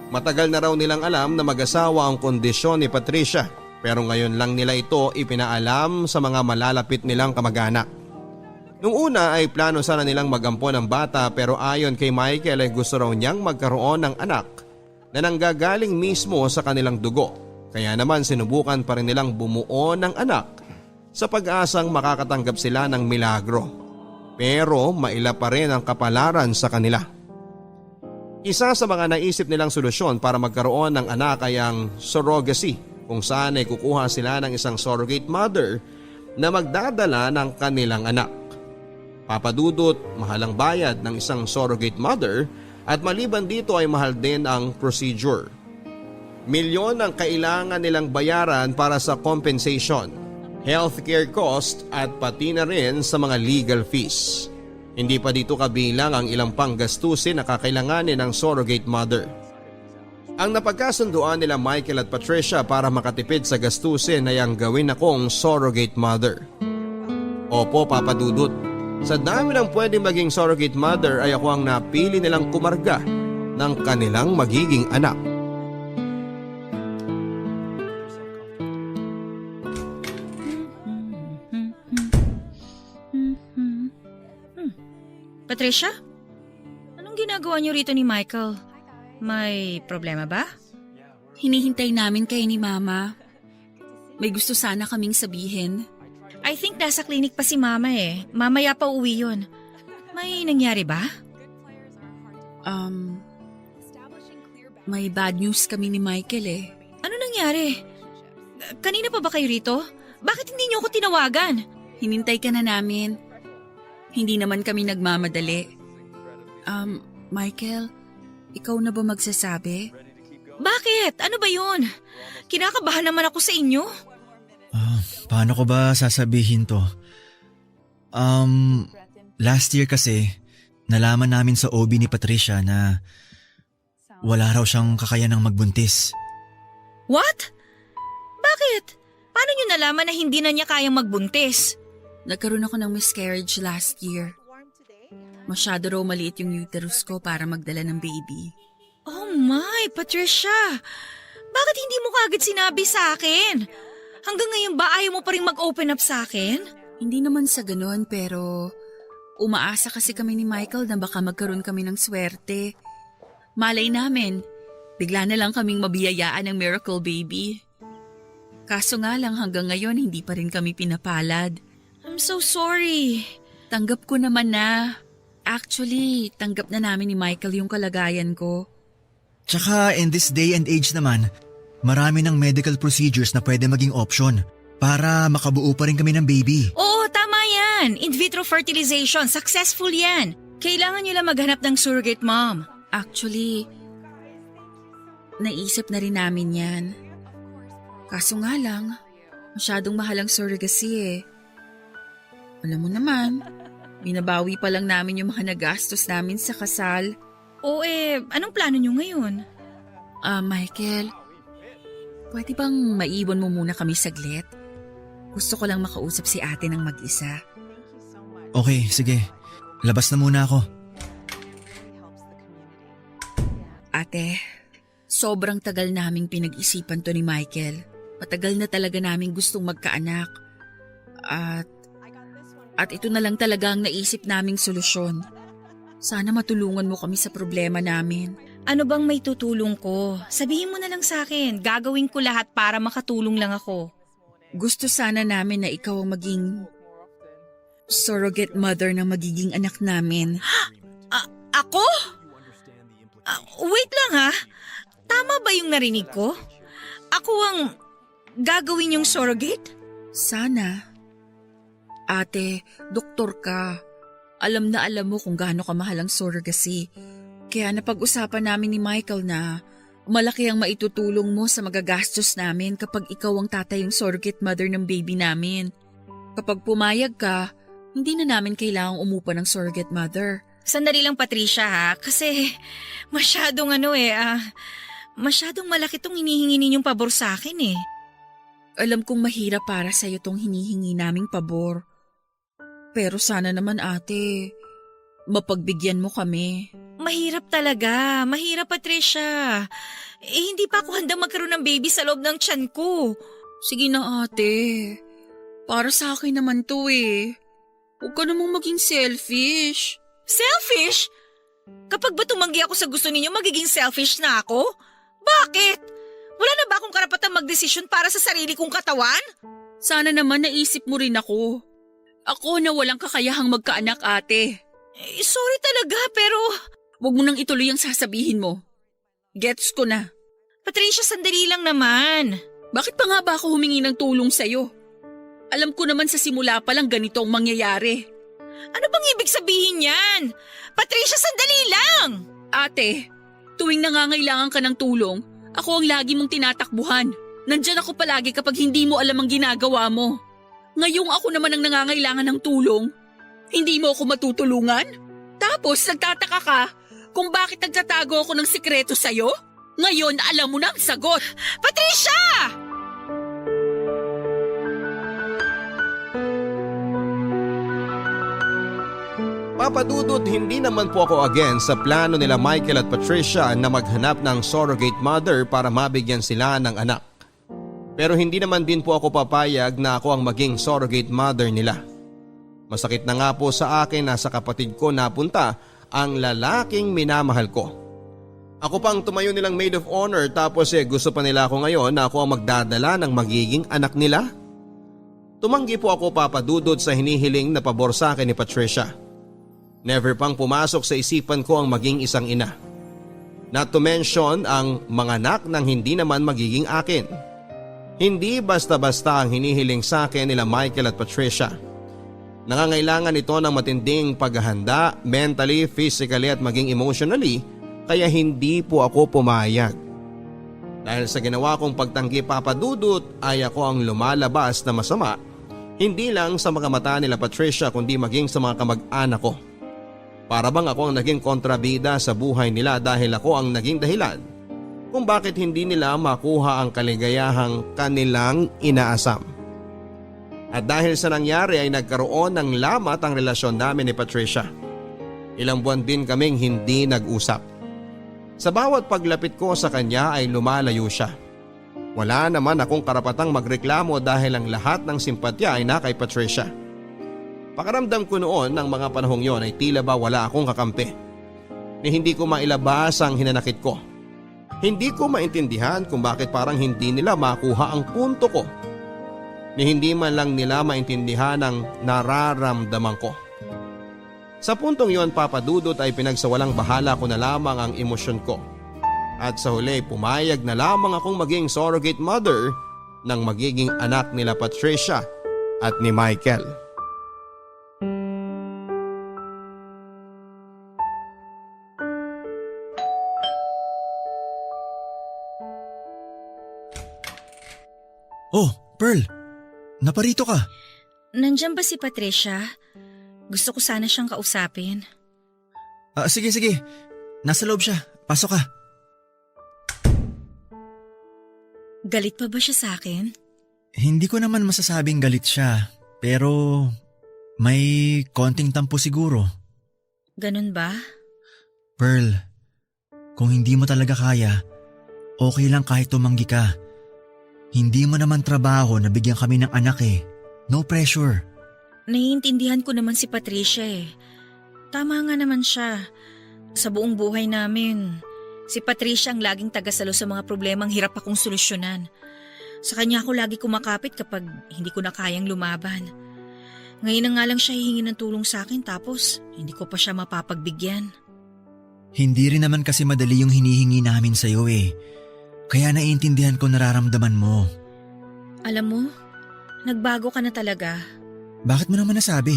Matagal na raw nilang alam na mag-asawa ang kondisyon ni Patricia pero ngayon lang nila ito ipinaalam sa mga malalapit nilang kamag-anak. Nung una ay plano sana nilang mag-ampon ng bata pero ayon kay Michael ay gusto raw niyang magkaroon ng anak na nanggagaling mismo sa kanilang dugo. Kaya naman sinubukan pa rin nilang bumuo ng anak sa pag-asang makakatanggap sila ng milagro. Pero maila pa rin ang kapalaran sa kanila. Isa sa mga naisip nilang solusyon para magkaroon ng anak ay ang surrogacy, kung saan ay kukuha sila ng isang surrogate mother na magdadala ng kanilang anak. Papadudot, mahal ang bayad ng isang surrogate mother at maliban dito ay mahal din ang procedure. Milyon ang kailangan nilang bayaran para sa compensation, healthcare cost at pati na rin sa mga legal fees. Hindi pa dito kabilang ang ilang pang gastusin na kakailanganin ng surrogate mother. Ang napagkasunduan nila Michael at Patricia para makatipid sa gastusin ay ang gawin akong surrogate mother. Opo, Papadudot, sa dami ng pwedeng maging surrogate mother ay ako ang napili nilang kumarga ng kanilang magiging anak. Patricia? Anong ginagawa niyo rito ni Michael? May problema ba? Hinihintay namin kayo ni Mama. May gusto sana kaming sabihin. I think nasa clinic pa si Mama eh. Mamaya pa uwi yun. May nangyari ba? May bad news kami ni Michael eh. Ano nangyari? Kanina pa ba kayo rito? Bakit hindi niyo ako tinawagan? Hinintay ka na namin. Hindi naman kami nagmamadali. Michael, ikaw na ba magsasabi? Bakit? Ano ba yun? Kinakabahan naman ako sa inyo. Paano ko ba sasabihin to? Last year kasi, nalaman namin sa OB ni Patricia na wala raw siyang kakayanang magbuntis. What? Bakit? Paano niyo nalaman na hindi na niya kayang magbuntis? Nagkaroon ako ng miscarriage last year. Masyado raw maliit yung uterus ko para magdala ng baby. Oh my, Patricia! Bakit hindi mo kaagad sinabi sa akin? Hanggang ngayon ba ayaw mo pa rin mag-open up sa akin? Hindi naman sa ganun pero umaasa kasi kami ni Michael na baka magkaroon kami ng swerte. Malay namin, bigla na lang kaming mabiyayaan ng miracle baby. Kaso nga lang hanggang ngayon hindi pa rin kami pinapalad. I'm so sorry. Tanggap ko naman na. Actually, tanggap na namin ni Michael yung kalagayan ko. Tsaka in this day and age naman, marami ng medical procedures na pwede maging option para makabuo pa rin kami ng baby. Oo, tama yan. In vitro fertilization, successful yan. Kailangan nyo lang maghanap ng surrogate mom. Actually, naisip na rin namin yan. Kaso nga lang, masyadong mahal ang surrogacy eh. Alam mo naman, binabawi pa lang namin yung mga nagastos namin sa kasal. O anong plano nyo ngayon? Michael, pwede bang maiwan mo muna kami saglit? Gusto ko lang makausap si ate ng mag-isa. Okay, sige. Labas na muna ako. Ate, sobrang tagal naming pinag-isipan to ni Michael. Matagal na talaga naming gustong magkaanak. At ito na lang talaga ang naisip naming solusyon. Sana matulungan mo kami sa problema namin. Ano bang may tutulong ko? Sabihin mo na lang sa akin. Gagawin ko lahat para makatulong lang ako. Gusto sana namin na ikaw ang maging surrogate mother ng magiging anak namin. Ako? Wait lang ha. Tama ba yung narinig ko? Ako ang gagawin yung surrogate? Sana. Ate, doktor ka. Alam na alam mo kung gaano kamahal ang surrogacy. Kaya napag-usapan namin ni Michael na malaki ang maitutulong mo sa magagastos namin kapag ikaw ang tatay yung surrogate mother ng baby namin. Kapag pumayag ka, hindi na namin kailangang umupa ng surrogate mother. Sandali lang Patricia ha, kasi masyadong masyadong malaki tong hinihingi ninyong pabor sa akin eh. Alam kong mahirap para sa'yo tong hinihingi naming pabor. Pero sana naman ate, mapagbigyan mo kami. Mahirap talaga. Mahirap, Patricia. Hindi pa ako handang magkaroon ng baby sa loob ng tiyan ko. Sige na ate, para sa akin naman to eh. Huwag ka namang maging selfish. Selfish? Kapag ba tumanggi ako sa gusto ninyo, magiging selfish na ako? Bakit? Wala na ba akong karapatang magdesisyon para sa sarili kong katawan? Sana naman naisip mo rin ako. Ako na walang kakayahang magkaanak ate. Sorry talaga, pero… Huwag mo nang ituloy ang sasabihin mo. Gets ko na. Patricia, sandali lang naman. Bakit pa nga ba ako humingi ng tulong sa'yo? Alam ko naman sa simula pa lang ganito ang mangyayari. Ano bang ibig sabihin yan? Patricia, sandali lang! Ate, tuwing nangangailangan ka ng tulong, ako ang lagi mong tinatakbuhan. Nandyan ako palagi kapag hindi mo alam ang ginagawa mo. Ngayong ako naman ang nangangailangan ng tulong, hindi mo ako matutulungan? Tapos nagtataka ka kung bakit nagtatago ako ng sikreto sa'yo? Ngayon alam mo na ang sagot. Patricia! Papa Dudut, hindi naman po ako against sa plano nila Michael at Patricia na maghanap ng surrogate mother para mabigyan sila ng anak. Pero hindi naman din po ako papayag na ako ang maging surrogate mother nila. Masakit na nga po sa akin na sa kapatid ko napunta ang lalaking minamahal ko. Ako pang tumayo nilang maid of honor tapos gusto pa nila ako ngayon na ako ang magdadala ng magiging anak nila. Tumanggi po ako, Papa Dudut, sa hinihiling na pabor sa akin ni Patricia. Never pang pumasok sa isipan ko ang maging isang ina. Not to mention ang mga anak ng hindi naman magiging akin. Hindi basta-basta ang hinihiling sa akin nila Michael at Patricia. Nangangailangan ito ng matinding paghahanda, mentally, physically at maging emotionally, kaya hindi po ako pumayag. Dahil sa ginawa kong pagtanggi, Papa Dudut, ay ako ang lumalabas na masama, hindi lang sa mga mata nila Patricia kundi maging sa mga kamag-anak ko. Para bang ako ang naging kontrabida sa buhay nila dahil ako ang naging dahilan kung bakit hindi nila makuha ang kaligayahang kanilang inaasam. At dahil sa nangyari ay nagkaroon ng lamat ang relasyon namin ni Patricia. Ilang buwan din kaming hindi nag-usap. Sa bawat paglapit ko sa kanya ay lumalayo siya. Wala naman akong karapatang magreklamo dahil ang lahat ng simpatya ay na kay Patricia. Pakiramdam ko noon ng mga panahong yon ay tila ba wala akong kakampi. Ni hindi ko mailabas ang hinanakit ko. Hindi ko maintindihan kung bakit parang hindi nila makuha ang punto ko. Ni hindi man lang nila maintindihan ang nararamdaman ko. Sa puntong yon, Papa Dudut, ay pinagsawalang bahala ko na lamang ang emosyon ko. At sa huli pumayag na lamang akong maging surrogate mother ng magiging anak nila Patricia at ni Michael. Oh, Pearl! Naparito ka. Nandyan ba si Patricia? Gusto ko sana siyang kausapin. Sige. Nasa loob siya. Pasok ka. Galit pa ba siya sa akin? Hindi ko naman masasabing galit siya. Pero may konting tampo siguro. Ganun ba? Pearl, kung hindi mo talaga kaya, okay lang kahit tumanggi ka. Hindi mo naman trabaho na bigyan kami ng anak eh. No pressure. Naiintindihan ko naman si Patricia eh. Tama nga naman siya. Sa buong buhay namin, si Patricia ang laging tagasalo sa mga problemang hirap akong solusyonan. Sa kanya ako lagi kumakapit kapag hindi ko na kayang lumaban. Ngayon na nga lang siya hihingi ng tulong sa akin tapos hindi ko pa siya mapapagbigyan. Hindi rin naman kasi madali yung hinihingi namin sa'yo eh. Kaya naiintindihan ko nararamdaman mo. Alam mo, nagbago ka na talaga. Bakit mo naman nasabi?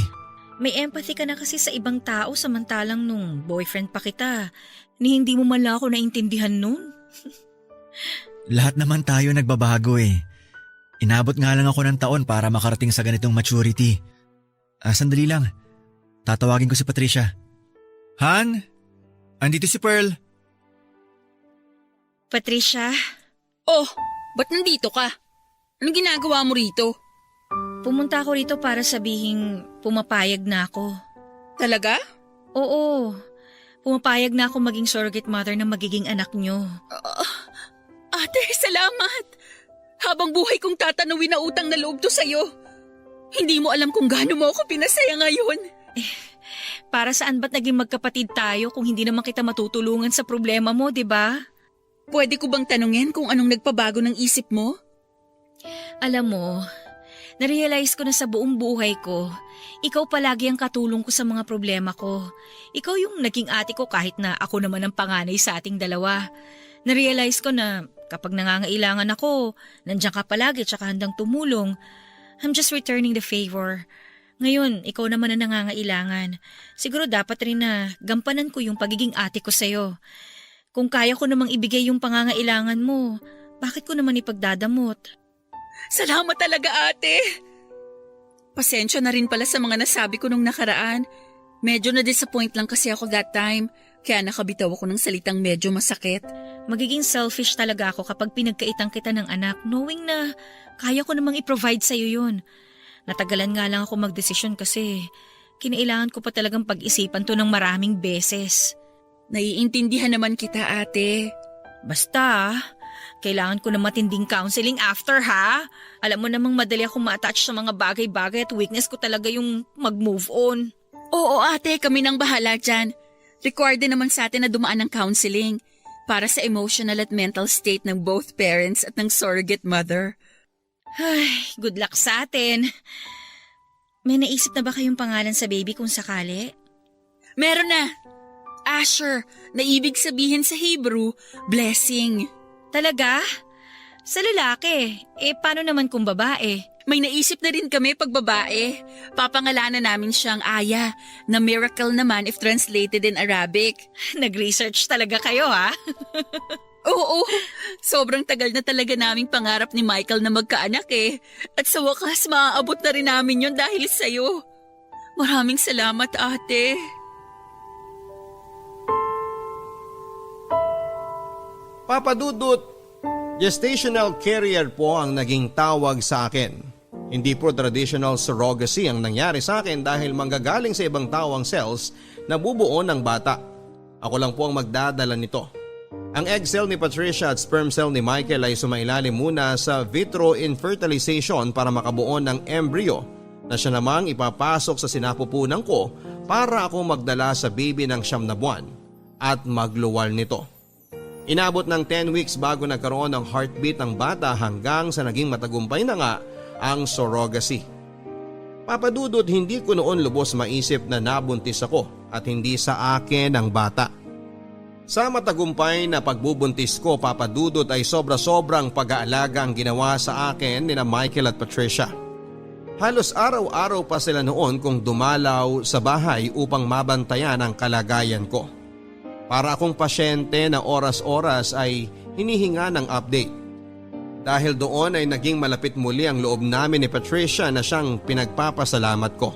May empathy ka na kasi sa ibang tao samantalang nung boyfriend pa kita, ni hindi mo man lang ako naintindihan nun. Lahat naman tayo nagbabago eh. Inabot nga lang ako ng taon para makarating sa ganitong maturity. Sandali lang. Tatawagin ko si Patricia. Han? Andito si Pearl. Patricia, Oh, ba't nandito ka? Anong ginagawa mo rito? pumunta ako rito para sabihin pumapayag na ako. Talaga? Oo, pumapayag na ako maging surrogate mother ng magiging anak nyo. Ate, salamat. Habang buhay kong tatanawin na utang na loob to sa'yo. Hindi mo alam kung gaano mo ako pinasaya ngayon. Para saan ba't naging magkapatid tayo kung hindi naman kita matutulungan sa problema mo, di ba? Pwede ko bang tanungin kung anong nagpabago ng isip mo? Alam mo, narealize ko na sa buong buhay ko, ikaw palagi ang katulong ko sa mga problema ko. Ikaw yung naging ate ko kahit na ako naman ang panganay sa ating dalawa. Narealize ko na kapag nangangailangan ako, nandiyan ka palagi tsaka handang tumulong. I'm just returning the favor. Ngayon, ikaw naman ang nangangailangan. Siguro dapat rin na gampanan ko yung pagiging ate ko sa'yo. Kung kaya ko namang ibigay yung pangangailangan mo, bakit ko naman ipagdadamot? Salamat talaga, ate. Pasensya na rin pala sa mga nasabi ko nung nakaraan. Medyo na-disappoint lang kasi ako that time, kaya nakabitaw ako ng salitang medyo masakit. Magiging selfish talaga ako kapag pinagkaitang kita ng anak, knowing na kaya ko namang i-provide sa'yo yun. Natagalan nga lang ako magdesisyon kasi kinailangan ko pa talagang pag-isipan to ng maraming beses. Naiintindihan naman kita, ate. Basta, kailangan ko na matinding counseling after ha. Alam mo namang madali akong ma-attach sa mga bagay-bagay at weakness ko talaga yung mag-move on. Oo, ate, kami nang bahala dyan. Required din naman sa atin na dumaan ng counseling para sa emotional at mental state ng both parents at ng surrogate mother. Ay, good luck sa atin. May naisip na ba kayong pangalan sa baby kung sakali? Meron na. Asher, na ibig sabihin sa Hebrew, blessing. Talaga? Sa lalaki. Paano naman kung babae? May naisip na rin kami pag babae. Papangalanan namin siyang Aya, na miracle naman if translated in Arabic. Nag-research talaga kayo ha? Oo, sobrang tagal na talaga naming pangarap ni Michael na magkaanak eh. At sa wakas, maaabot na rin namin yun dahil sa'yo. Maraming salamat, ate. Papa Dudut, gestational carrier po ang naging tawag sa akin. Hindi po traditional surrogacy ang nangyari sa akin dahil manggagaling sa ibang tao ang cells na bubuo ng bata. Ako lang po ang magdadala nito. Ang egg cell ni Patricia at sperm cell ni Michael ay sumailalim muna sa vitro infertilization para makabuo ng embryo na siya namang ipapasok sa sinapupunan ko para ako magdala sa baby ng 9 na buwan at magluwal nito. Inabot ng 10 weeks bago nagkaroon ng heartbeat ng bata hanggang sa naging matagumpay na nga ang surrogacy. Papadudot, hindi ko noon lubos maisip na nabuntis ako at hindi sa akin ang bata. Sa matagumpay na pagbubuntis ko, Papadudot, ay sobra-sobrang pag-aalaga ang ginawa sa akin ni na Michael at Patricia. Halos araw-araw pa sila noon kung dumalaw sa bahay upang mabantayan ang kalagayan ko. Para akong pasyente na oras-oras ay hinihinga ng update. Dahil doon ay naging malapit muli ang loob namin ni Patricia na siyang pinagpapasalamat ko.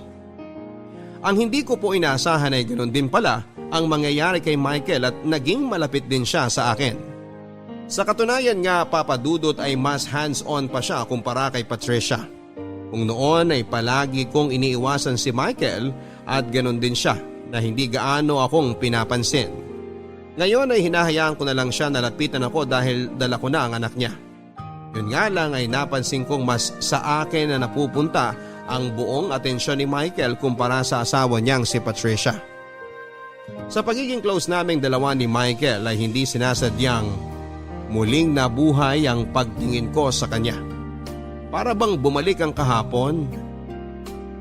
Ang hindi ko po inaasahan ay ganoon din pala ang mangyayari kay Michael at naging malapit din siya sa akin. Sa katunayan nga, Papadudot, ay mas hands-on pa siya kumpara kay Patricia. Kung noon ay palagi kong iniiwasan si Michael at ganoon din siya na hindi gaano akong pinapansin. Ngayon ay hinahayaan ko na lang siya na lapitan ako dahil dala ko na ang anak niya. Yun nga lang ay napansin kong mas sa akin na napupunta ang buong atensyon ni Michael kumpara sa asawa niyang si Patricia. Sa pagiging close naming dalawa ni Michael ay hindi sinasadyang muling nabuhay ang pagtingin ko sa kanya. Para bang bumalik ang kahapon?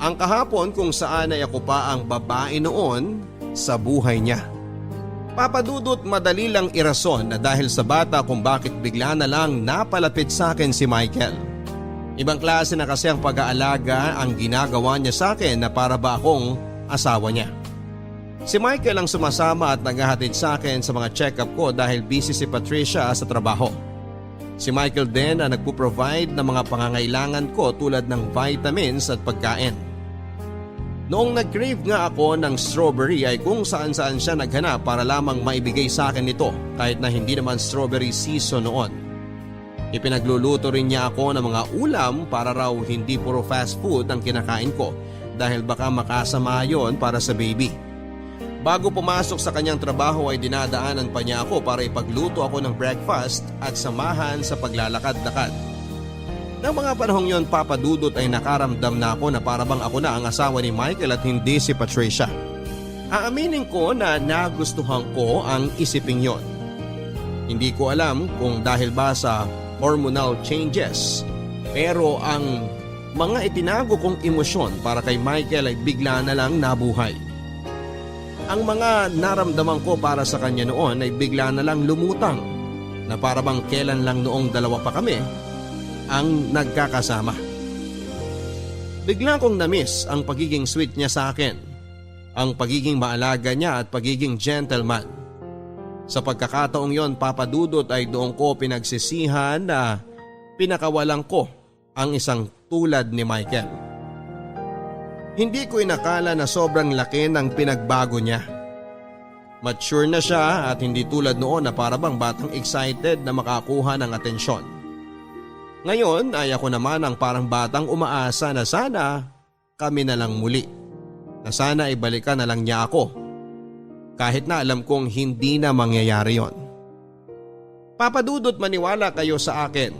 Ang kahapon kung saan ay ako pa ang babae noon sa buhay niya. Papadudot, madali lang irason na dahil sa bata kung bakit bigla na lang napalapit sa akin si Michael. Ibang klase na kasi ang pag-aalaga ang ginagawa niya sa akin na para ba akong asawa niya. Si Michael ang sumasama at naghahatid sa akin sa mga check-up ko dahil busy si Patricia sa trabaho. Si Michael din ang nagpo-provide ng mga pangangailangan ko tulad ng vitamins at pagkain. Noong nag-crave nga ako ng strawberry ay kung saan-saan siya naghanap para lamang maibigay sa akin ito kahit na hindi naman strawberry season noon. Ipinagluluto rin niya ako ng mga ulam para raw hindi puro fast food ang kinakain ko dahil baka makasama yon para sa baby. Bago pumasok sa kanyang trabaho ay dinadaanan pa niya ako para ipagluto ako ng breakfast at samahan sa paglalakad-lakad. Nang mga panahong yon, Papa Dudut, ay nakaramdam na ako na parabang ako na ang asawa ni Michael at hindi si Patricia. Aaminin ko na nagustuhan ko ang isiping yon. Hindi ko alam kung dahil ba sa hormonal changes, pero ang mga itinago kong emosyon para kay Michael ay bigla na lang nabuhay. Ang mga naramdaman ko para sa kanya noon ay bigla na lang lumutang na parabang kailan lang noong dalawa pa kami ang nagkakasama. Bigla kong na-miss ang pagiging sweet niya sa akin, ang pagiging maalaga niya at pagiging gentleman. Sa pagkakataong yon, Papa Dudut, ay doon ko pinagsisihan na pinakawalan ko ang isang tulad ni Michael. Hindi ko inakala na sobrang laki ng pinagbago niya. Mature na siya at hindi tulad noon na parabang batang excited na makakuha ng atensyon. Ngayon ay ako naman ang parang batang umaasa na sana kami na lang muli. Na sana ibalikan na lang niya ako. Kahit na alam kong hindi na mangyayari yon. Papa Dudut, maniwala kayo sa akin.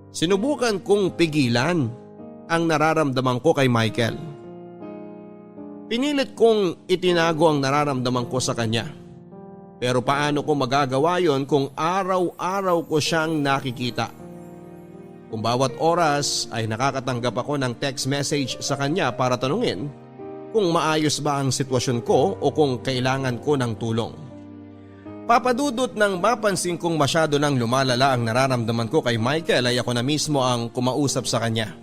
Sinubukan kong pigilan ang nararamdaman ko kay Michael. Pinilit kong itinago ang nararamdaman ko sa kanya. Pero paano ko magagawa yon kung araw-araw ko siyang nakikita? Kung bawat oras ay nakakatanggap ako ng text message sa kanya para tanungin kung maayos ba ang sitwasyon ko o kung kailangan ko ng tulong. Papa Dudut, nang mapansin kong masyado nang lumalala ang nararamdaman ko kay Michael ay ako na mismo ang kumausap sa kanya.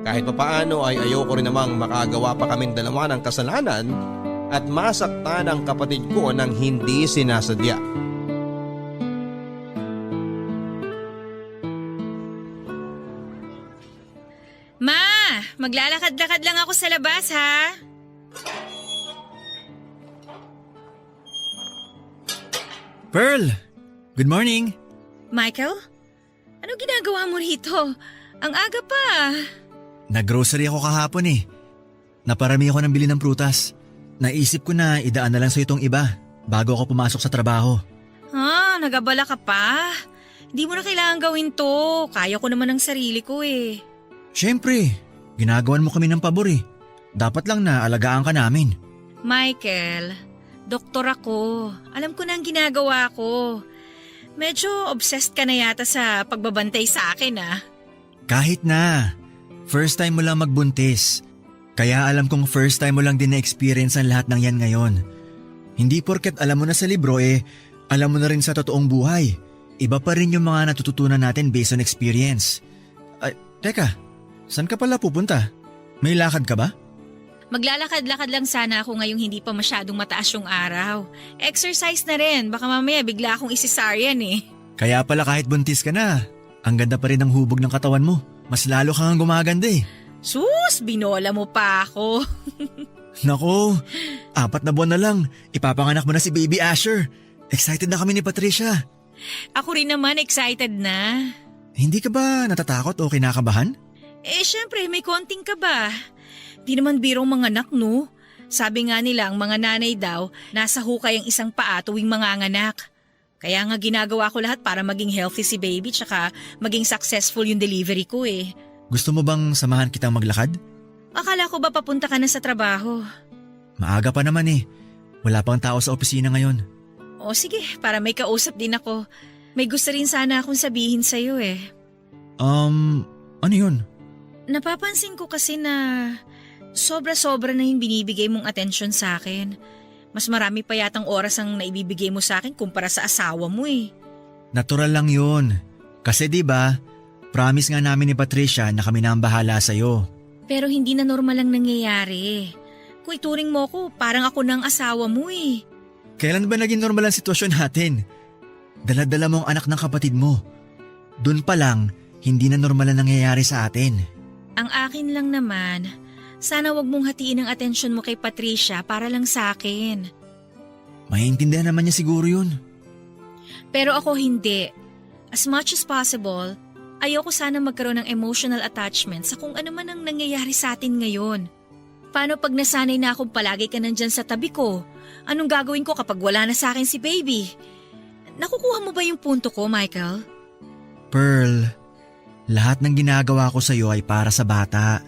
Kahit papaano ay ayoko rin namang makagawa pa kaming dalawa ng kasalanan at masaktan ang kapatid ko nang hindi sinasadya. Ma, maglalakad-lakad lang ako sa labas ha. Pearl! Good morning! Michael? Ano ginagawa mo rito? Ang aga pa. Nag-grocery ako kahapon eh. Naparami ako ng bili ng prutas. Naisip ko na idaan na lang sa itong iba bago ako pumasok sa trabaho. Nagabala ka pa? Hindi mo na kailangan gawin to. Kaya ko naman ng sarili ko eh. Siyempre, ginagawan mo kami ng pabor eh. Dapat lang na alagaan ka namin. Michael, doktor ako. Alam ko na ang ginagawa ko. Medyo obsessed ka na yata sa pagbabantay sa akin ah. Kahit na. First time mo lang magbuntis. Kaya alam kong first time mo lang din na-experience ang lahat ng yan ngayon. Hindi porket alam mo na sa libro alam mo na rin sa totoong buhay. Iba pa rin yung mga natututunan natin based on experience. Teka, saan ka pala pupunta? May lakad ka ba? Maglalakad-lakad lang sana ako ngayong hindi pa masyadong mataas yung araw. Exercise na rin, baka mamaya bigla akong isisaryan eh. Kaya pala kahit buntis ka na, ang ganda pa rin ng hubog ng katawan mo. Mas lalo kang gumaganda eh. Sus, binola mo pa ako. Nako, 4 na buwan na lang, ipapanganak mo na si Baby Asher. Excited na kami ni Patricia. Ako rin naman excited na. Hindi ka ba natatakot o kinakabahan? Syempre may konting kaba. Di naman birong mga anak no. Sabi nga nila ang mga nanay daw, nasa hukay ang isang paa tuwing manganganak. Kaya nga ginagawa ko lahat para maging healthy si baby tsaka maging successful yung delivery ko eh. Gusto mo bang samahan kitang maglakad? Akala ko ba papunta ka na sa trabaho? Maaga pa naman eh. Wala pang tao sa opisina ngayon. O sige, para may kausap din ako. May gusto rin sana akong sabihin sa'yo eh. Ano yun? Napapansin ko kasi na sobra-sobra na yung binibigay mong atensyon sa akin. Mas marami pa yatang oras ang naibibigay mo sa akin kumpara sa asawa mo eh. Natural lang yun. Kasi 'di ba, promise nga namin ni Patricia na kami na ang bahala sa'yo. Pero hindi na normal ang nangyayari. Kung ituring mo ko, parang ako na ang asawa mo eh. Kailan ba naging normal ang sitwasyon natin? Dala-dala mo ang anak ng kapatid mo. Doon pa lang, hindi na normal ang nangyayari sa atin. Ang akin lang naman, sana wag mong hatiin ang atensyon mo kay Patricia para lang sa akin. Maiintindihan naman niya siguro yun. Pero ako hindi. As much as possible, ayoko sana magkaroon ng emotional attachment sa kung ano man ang nangyayari sa atin ngayon. Paano pag nasanay na akong palagi ka nandyan sa tabi ko? Anong gagawin ko kapag wala na sa akin si baby? Nakukuha mo ba yung punto ko, Michael? Pearl, lahat ng ginagawa ko sa'yo ay para sa bata.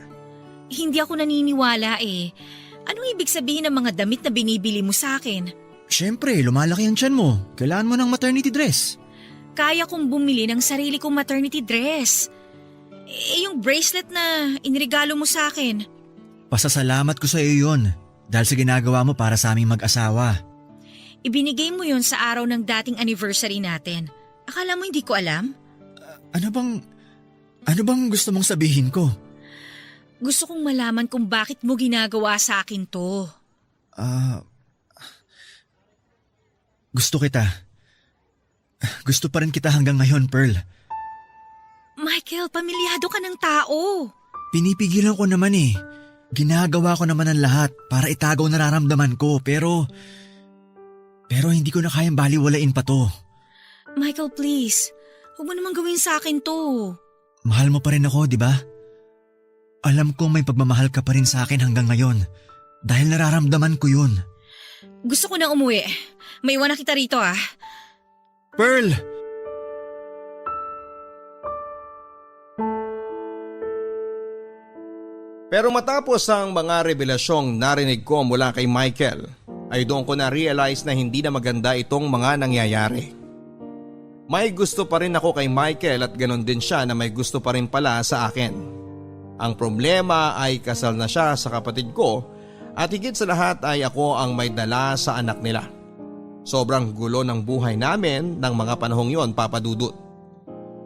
Hindi ako naniniwala eh. Anong ibig sabihin ng mga damit na binibili mo sa akin? Siyempre, lumalaki ang tiyan mo. Kailangan mo ng maternity dress. Kaya kong bumili ng sarili kong maternity dress. Yung bracelet na inirigalo mo sa akin. Pasasalamat ko sa iyo yun dahil sa ginagawa mo para sa aming mag-asawa. Ibinigay mo yon sa araw ng dating anniversary natin. Akala mo hindi ko alam? Ano bang gusto mong sabihin ko? Gusto kong malaman kung bakit mo ginagawa sa akin to. Gusto kita. Gusto pa rin kita hanggang ngayon, Pearl. Michael, pamilyado ka ng tao. Pinipigilan ko naman eh. Ginagawa ko naman ang lahat para itagaw nararamdaman ko pero hindi ko na kayang baliwalain pa to. Michael, please. Huwag mo naman gawin sa akin to. Mahal mo pa rin ako, di ba? Alam kong may pagmamahal ka pa rin sa akin hanggang ngayon dahil nararamdaman ko yun. Gusto ko na umuwi. May iwan na kita rito ah. Pearl! Pero matapos ang mga revelasyong narinig ko mula kay Michael, ay doon ko na-realize na hindi na maganda itong mga nangyayari. May gusto pa rin ako kay Michael at ganon din siya na may gusto pa rin pala sa akin. Ang problema ay kasal na siya sa kapatid ko at higit sa lahat ay ako ang may dala sa anak nila. Sobrang gulo ng buhay namin ng mga panahong yon, Papa Dudut.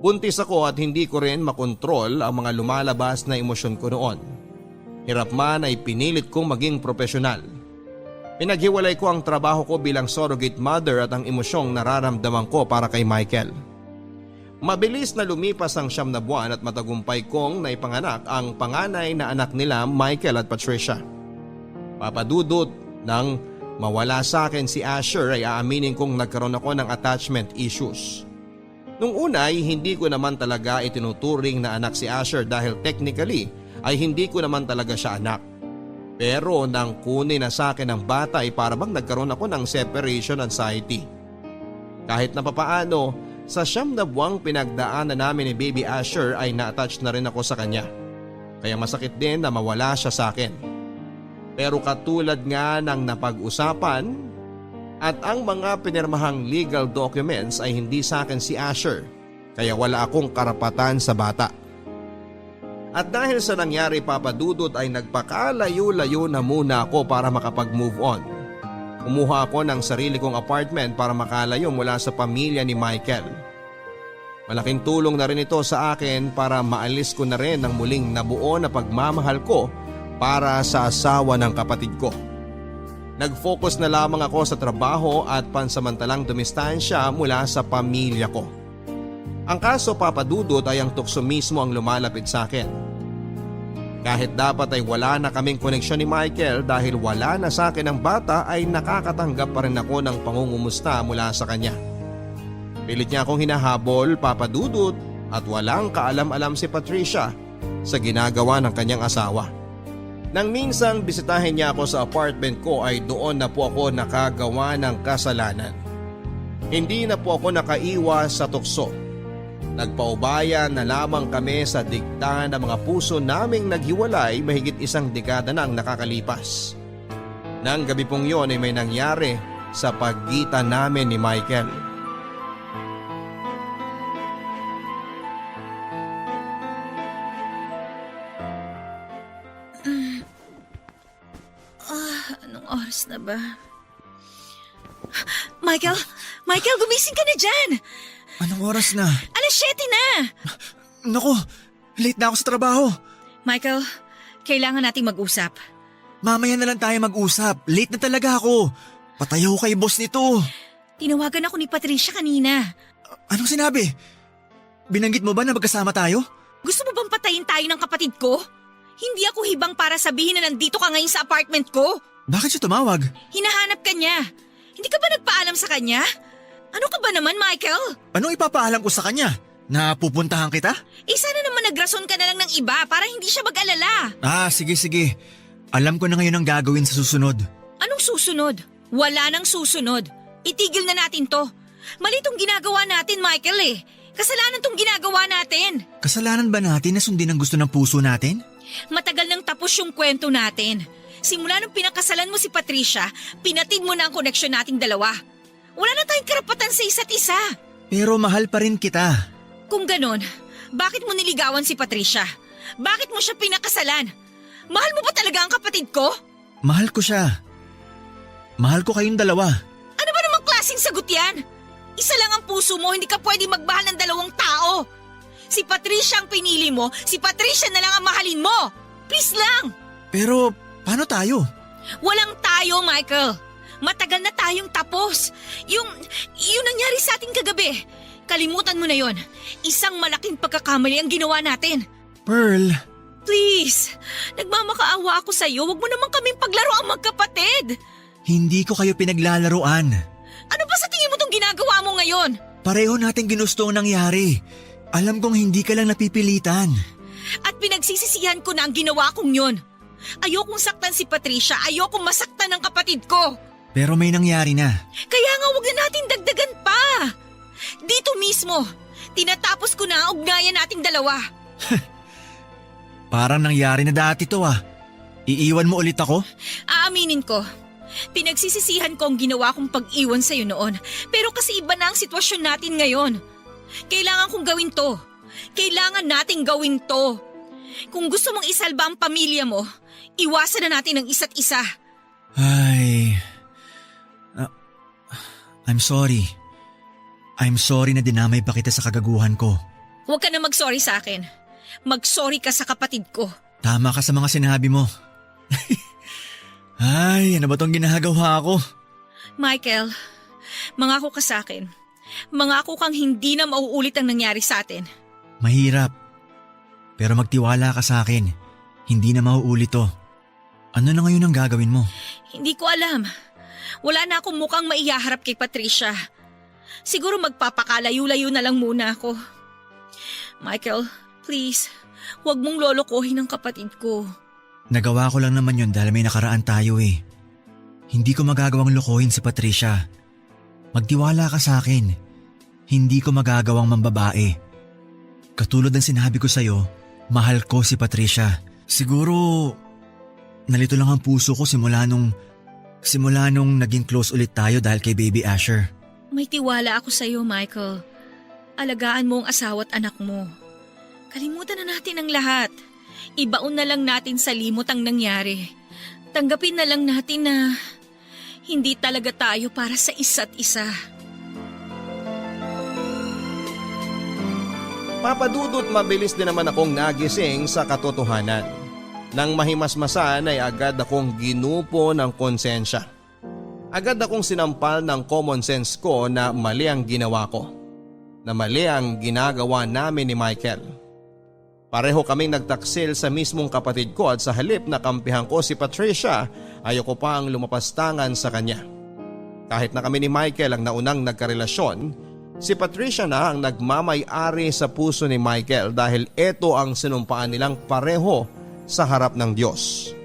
Buntis ako at hindi ko rin makontrol ang mga lumalabas na emosyon ko noon. Hirap man ay pinilit kong maging profesional. Pinaghiwalay ko ang trabaho ko bilang surrogate mother at ang emosyong nararamdaman ko para kay Michael. Mabilis na lumipas ang 9 na buwan at matagumpay kong naipanganak ang panganay na anak nila Michael at Patricia. Papadudot, nang mawala sa akin si Asher ay aaminin kong nagkaroon ako ng attachment issues. Nung una ay hindi ko naman talaga itinuturing na anak si Asher dahil technically ay hindi ko naman talaga siya anak. Pero nang kunin na sa akin ang bata ay parang nagkaroon ako ng separation anxiety. Kahit na papaano, sa 9 na buwang pinagdaanan namin ni Baby Asher ay na-attach na rin ako sa kanya. Kaya masakit din na mawala siya sa akin. Pero katulad nga ng napag-usapan at ang mga pinirmahang legal documents ay hindi sa akin si Asher, kaya wala akong karapatan sa bata. At dahil sa nangyari, Papa Dudut, ay nagpakalayo-layo na muna ako para makapag-move on. Kumuha ako ng sarili kong apartment para makalayo mula sa pamilya ni Michael. Malaking tulong na rin ito sa akin para maalis ko na rin ang muling nabuo na pagmamahal ko para sa asawa ng kapatid ko. Nag-focus na lamang ako sa trabaho at pansamantalang dumistansya mula sa pamilya ko. Ang kaso, Papa Dudut, ay ang tukso mismo ang lumalapit sa akin. Kahit dapat ay wala na kaming koneksyon ni Michael dahil wala na sa akin ang bata, ay nakakatanggap pa rin ako ng pangungumusta mula sa kanya. Pilit niya akong hinahabol, Papa Dudut, at walang kaalam-alam si Patricia sa ginagawa ng kanyang asawa. Nang minsang bisitahin niya ako sa apartment ko ay doon na po ako nakagawa ng kasalanan. Hindi na po ako nakaiwas sa tukso. Nagpaubaya na lamang kami sa dikta ng mga puso naming naghiwalay mahigit 1 dekada nang nakakalipas. Nang gabi pong yon ay may nangyari sa pagitan namin ni Michael. Anong oras na ba? Michael! Michael, gumising ka na dyan! Anong oras na? 7:00 na! Naku, late na ako sa trabaho. Michael, kailangan nating mag-usap. Mamaya na lang tayo mag-usap. Late na talaga ako. Patay ako kay boss nito. Tinawagan ako ni Patricia kanina. Anong sinabi? Binanggit mo ba na magkasama tayo? Gusto mo bang patayin tayo ng kapatid ko? Hindi ako hibang para sabihin na nandito ka ngayon sa apartment ko. Bakit siya tumawag? Hinahanap ka niya. Hindi ka ba nagpaalam sa kanya? Ano ka ba naman, Michael? Anong ipapaalam ko sa kanya? Na pupuntahan kita? Sana naman nagrason ka na lang ng iba para hindi siya mag-alala. Sige. Alam ko na ngayon ang gagawin sa susunod. Anong susunod? Wala nang susunod. Itigil na natin to. Mali tong ginagawa natin, Michael eh. Kasalanan tong ginagawa natin. Kasalanan ba natin na sundin ang gusto ng puso natin? Matagal nang tapos yung kwento natin. Simula nung pinakasalan mo si Patricia, pinatid mo na ang koneksyon nating dalawa. Wala na tayong karapatan sa isa't isa. Pero mahal pa rin kita. Kung ganon, bakit mo niligawan si Patricia? Bakit mo siya pinakasalan? Mahal mo ba talaga ang kapatid ko? Mahal ko siya. Mahal ko kayong dalawa. Ano ba namang klaseng sagot yan? Isa lang ang puso mo, hindi ka pwede magmahal ng dalawang tao. Si Patricia ang pinili mo, si Patricia na lang ang mahalin mo. Please lang. Pero paano tayo? Walang tayo, Michael. Matagal na tayong tapos. Yung nangyari sa ating kagabi. Kalimutan mo na yon. Isang malaking pagkakamali ang ginawa natin. Pearl, Please, nagmamakaawa ako sa'yo. Huwag mo naman kaming paglaro ang magkapatid. hindi ko kayo pinaglalaruan. Ano ba sa tingin mo tong ginagawa mo ngayon? Pareho nating ginusto ang nangyari. Alam kong hindi ka lang napipilitan. At pinagsisisihan ko na ang ginawa kong yon. Ayokong saktan si Patricia, ayokong masaktan ang kapatid ko. Pero may nangyari na. Kaya nga huwag na natin dagdagan pa. Dito mismo, tinatapos ko na ang ugnayan nating dalawa. Parang nangyari na dati to ah. Iiwan mo ulit ako? Aaminin ko, pinagsisisihan ko ang ginawa kong pag-iwan sa'yo noon. Pero kasi iba na ang sitwasyon natin ngayon. Kailangan kong gawin to. Kailangan nating gawin to. Kung gusto mong isalba ang pamilya mo, iwasan na natin ang isa't isa. Ay... I'm sorry. I'm sorry na dinamay pa kita sa kagaguhan ko. Huwag ka na mag-sorry sa akin. Mag-sorry ka sa kapatid ko. Tama ka sa mga sinabi mo. Ay, ano ba tong ginagawa ko? Michael, mangako ka sa akin. Mangako kang hindi na mauulit ang nangyari sa atin. Mahirap. Pero magtiwala ka sa akin. Hindi na mauulit to. Ano na ngayon ang gagawin mo? Hindi ko alam. Wala na akong mukhang maihaharap kay Patricia. Siguro magpapakalayo-layo na lang muna ako. Michael, please, huwag mong lolokohin ang kapatid ko. Nagawa ko lang naman yun dahil may nakaraan tayo eh. Hindi ko magagawang lokohin si Patricia. Magtiwala ka sa akin. Hindi ko magagawang mambabae. Katulad ng sinabi ko sa'yo, mahal ko si Patricia. Siguro, nalito lang ang puso ko simula nung naging close ulit tayo dahil kay Baby Asher. May tiwala ako sa'yo, Michael. Alagaan mo ang asawa at anak mo. Kalimutan na natin ang lahat. Ibaon na lang natin sa limot ang nangyari. Tanggapin na lang natin na hindi talaga tayo para sa isa't isa. Papadudot mabilis din naman akong nagising sa katotohanan. Nang mahimasmasan ay agad akong ginupo ng konsensya. Agad akong sinampal ng common sense ko na mali ang ginawa ko. Na mali ang ginagawa namin ni Michael. Pareho kaming nagtaksil sa mismong kapatid ko at sa halip na kampihan ko si Patricia, ayoko pa ang lumapastangan sa kanya. Kahit na kami ni Michael ang naunang nagkarelasyon, si Patricia na ang nagmamay-ari sa puso ni Michael dahil ito ang sinumpaan nilang pareho sa harap ng Diyos.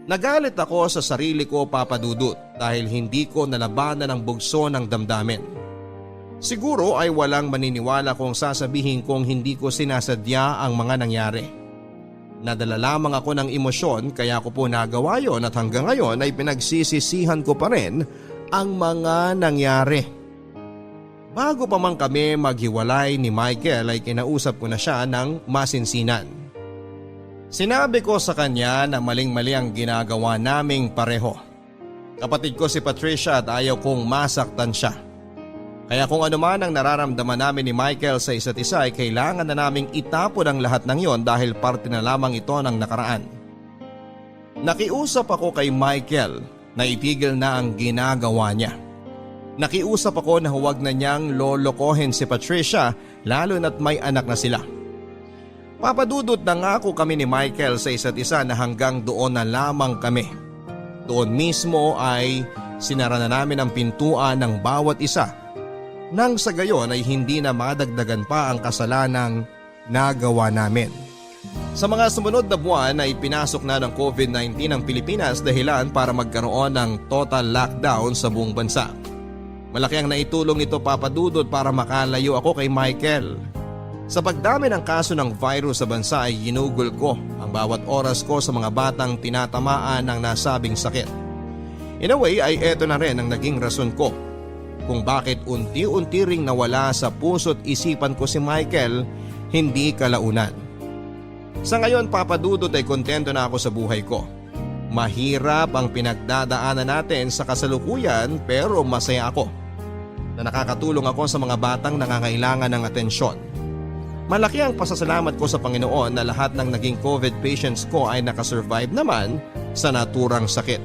Nagalit ako sa sarili ko, Papa Dudut, dahil hindi ko nalabanan ang bugso ng damdamin. Siguro ay walang maniniwala kung sasabihin kong hindi ko sinasadya ang mga nangyari. Nadala lamang ako ng emosyon kaya ko po nagawa yon at hanggang ngayon ay pinagsisisihan ko pa rin ang mga nangyari. Bago pa man kami maghiwalay ni Michael ay kinausap ko na siya ng masinsinan. Sinabi ko sa kanya na maling-mali ang ginagawa naming pareho. Kapatid ko si Patricia at ayaw kong masaktan siya. Kaya kung ano man ang nararamdaman namin ni Michael sa isa't isa ay kailangan na naming itapon ang lahat ng yon dahil parte na lamang ito ng nakaraan. Nakiusap ako kay Michael na itigil na ang ginagawa niya. Nakiusap ako na huwag na niyang lolokohin si Patricia lalo na't may anak na sila. Papadudot na ngako kami ni Michael sa isa't isa na hanggang doon na lamang kami. Doon mismo ay sinara na namin ang pintuan ng bawat isa. Nang sa gayon ay hindi na madagdagan pa ang kasalanang nagawa namin. Sa mga sumunod na buwan ay pinasok na ng COVID-19 ang Pilipinas dahilan para magkaroon ng total lockdown sa buong bansa. Malaki ang naitulong nito Papa Dudut para makalayo ako kay Michael. Sa pagdami ng kaso ng virus sa bansa ay ginugol ko ang bawat oras ko sa mga batang tinatamaan ng nasabing sakit. In a way ay eto na rin ang naging rason ko kung bakit unti-unti ring nawala sa puso't isipan ko si Michael, hindi kalaunan. Sa ngayon Papa Dudut ay kontento na ako sa buhay ko. Mahirap ang pinagdadaanan natin sa kasalukuyan pero masaya ako na nakakatulong ako sa mga batang nangangailangan ng atensyon. Malaki ang pasasalamat ko sa Panginoon na lahat ng naging COVID patients ko ay nakasurvive naman sa naturang sakit.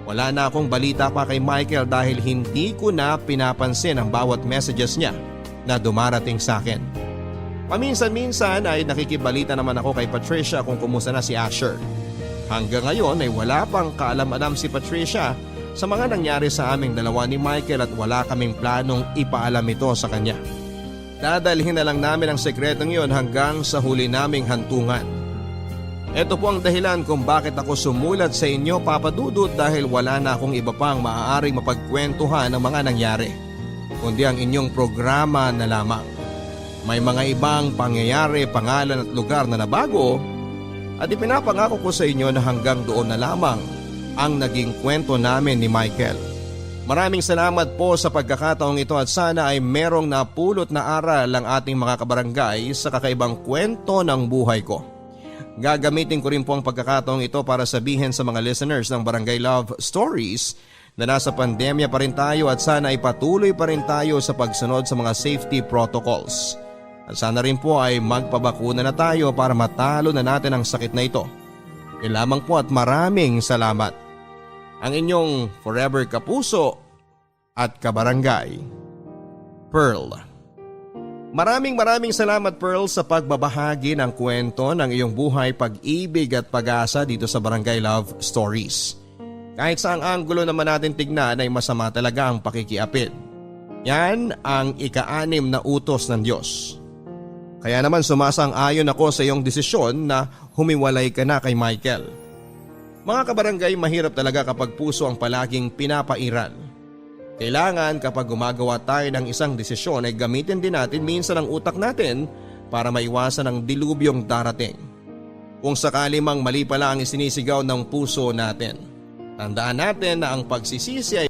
Wala na akong balita pa kay Michael dahil hindi ko na pinapansin ang bawat messages niya na dumarating sa akin. Paminsan-minsan ay nakikibalita naman ako kay Patricia kung kumusta na si Asher. Hanggang ngayon ay wala pang kaalam-alam si Patricia sa mga nangyari sa aming dalawa ni Michael at wala kaming planong ipaalam ito sa kanya. Dadalhin na lang namin ang sekretong iyon hanggang sa huli naming hantungan. Ito po ang dahilan kung bakit ako sumulat sa inyo Papa Dudut dahil wala na akong iba pang maaaring mapagkwentuhan ng mga nangyari, kundi ang inyong programa na lamang. May mga ibang pangyayari, pangalan at lugar na nabago at ipinapangako ko sa inyo na hanggang doon na lamang ang naging kwento namin ni Michael. Maraming salamat po sa pagkakataong ito at sana ay merong napulot na aral ang ating mga kabarangay sa kakaibang kwento ng buhay ko. Gagamitin ko rin po ang pagkakataong ito para sabihin sa mga listeners ng Barangay Love Stories na nasa pandemya pa rin tayo at sana ay patuloy pa rin tayo sa pagsunod sa mga safety protocols. At sana rin po ay magpabakuna na tayo para matalo na natin ang sakit na ito. Yan lamang po at maraming salamat. Ang inyong forever kapuso at kabarangay, Pearl. Maraming salamat Pearl sa pagbabahagi ng kwento ng iyong buhay, pag-ibig at pag-asa dito sa Barangay Love Stories. Kahit saang anggulo naman natin tignan ay masama talaga ang pakikiapid. Yan ang ika-6 na utos ng Diyos. Kaya naman sumasang-ayon ako sa iyong desisyon na humiwalay ka na kay Michael. Mga kabarangay, mahirap talaga kapag puso ang palaging pinapairal. Kailangan kapag gumagawa tayo ng isang desisyon ay gamitin din natin minsan ang utak natin para maiwasan ang dilubyong darating. Kung sakali mang mali pala ang isinisigaw ng puso natin, tandaan natin na ang pagsisisi ay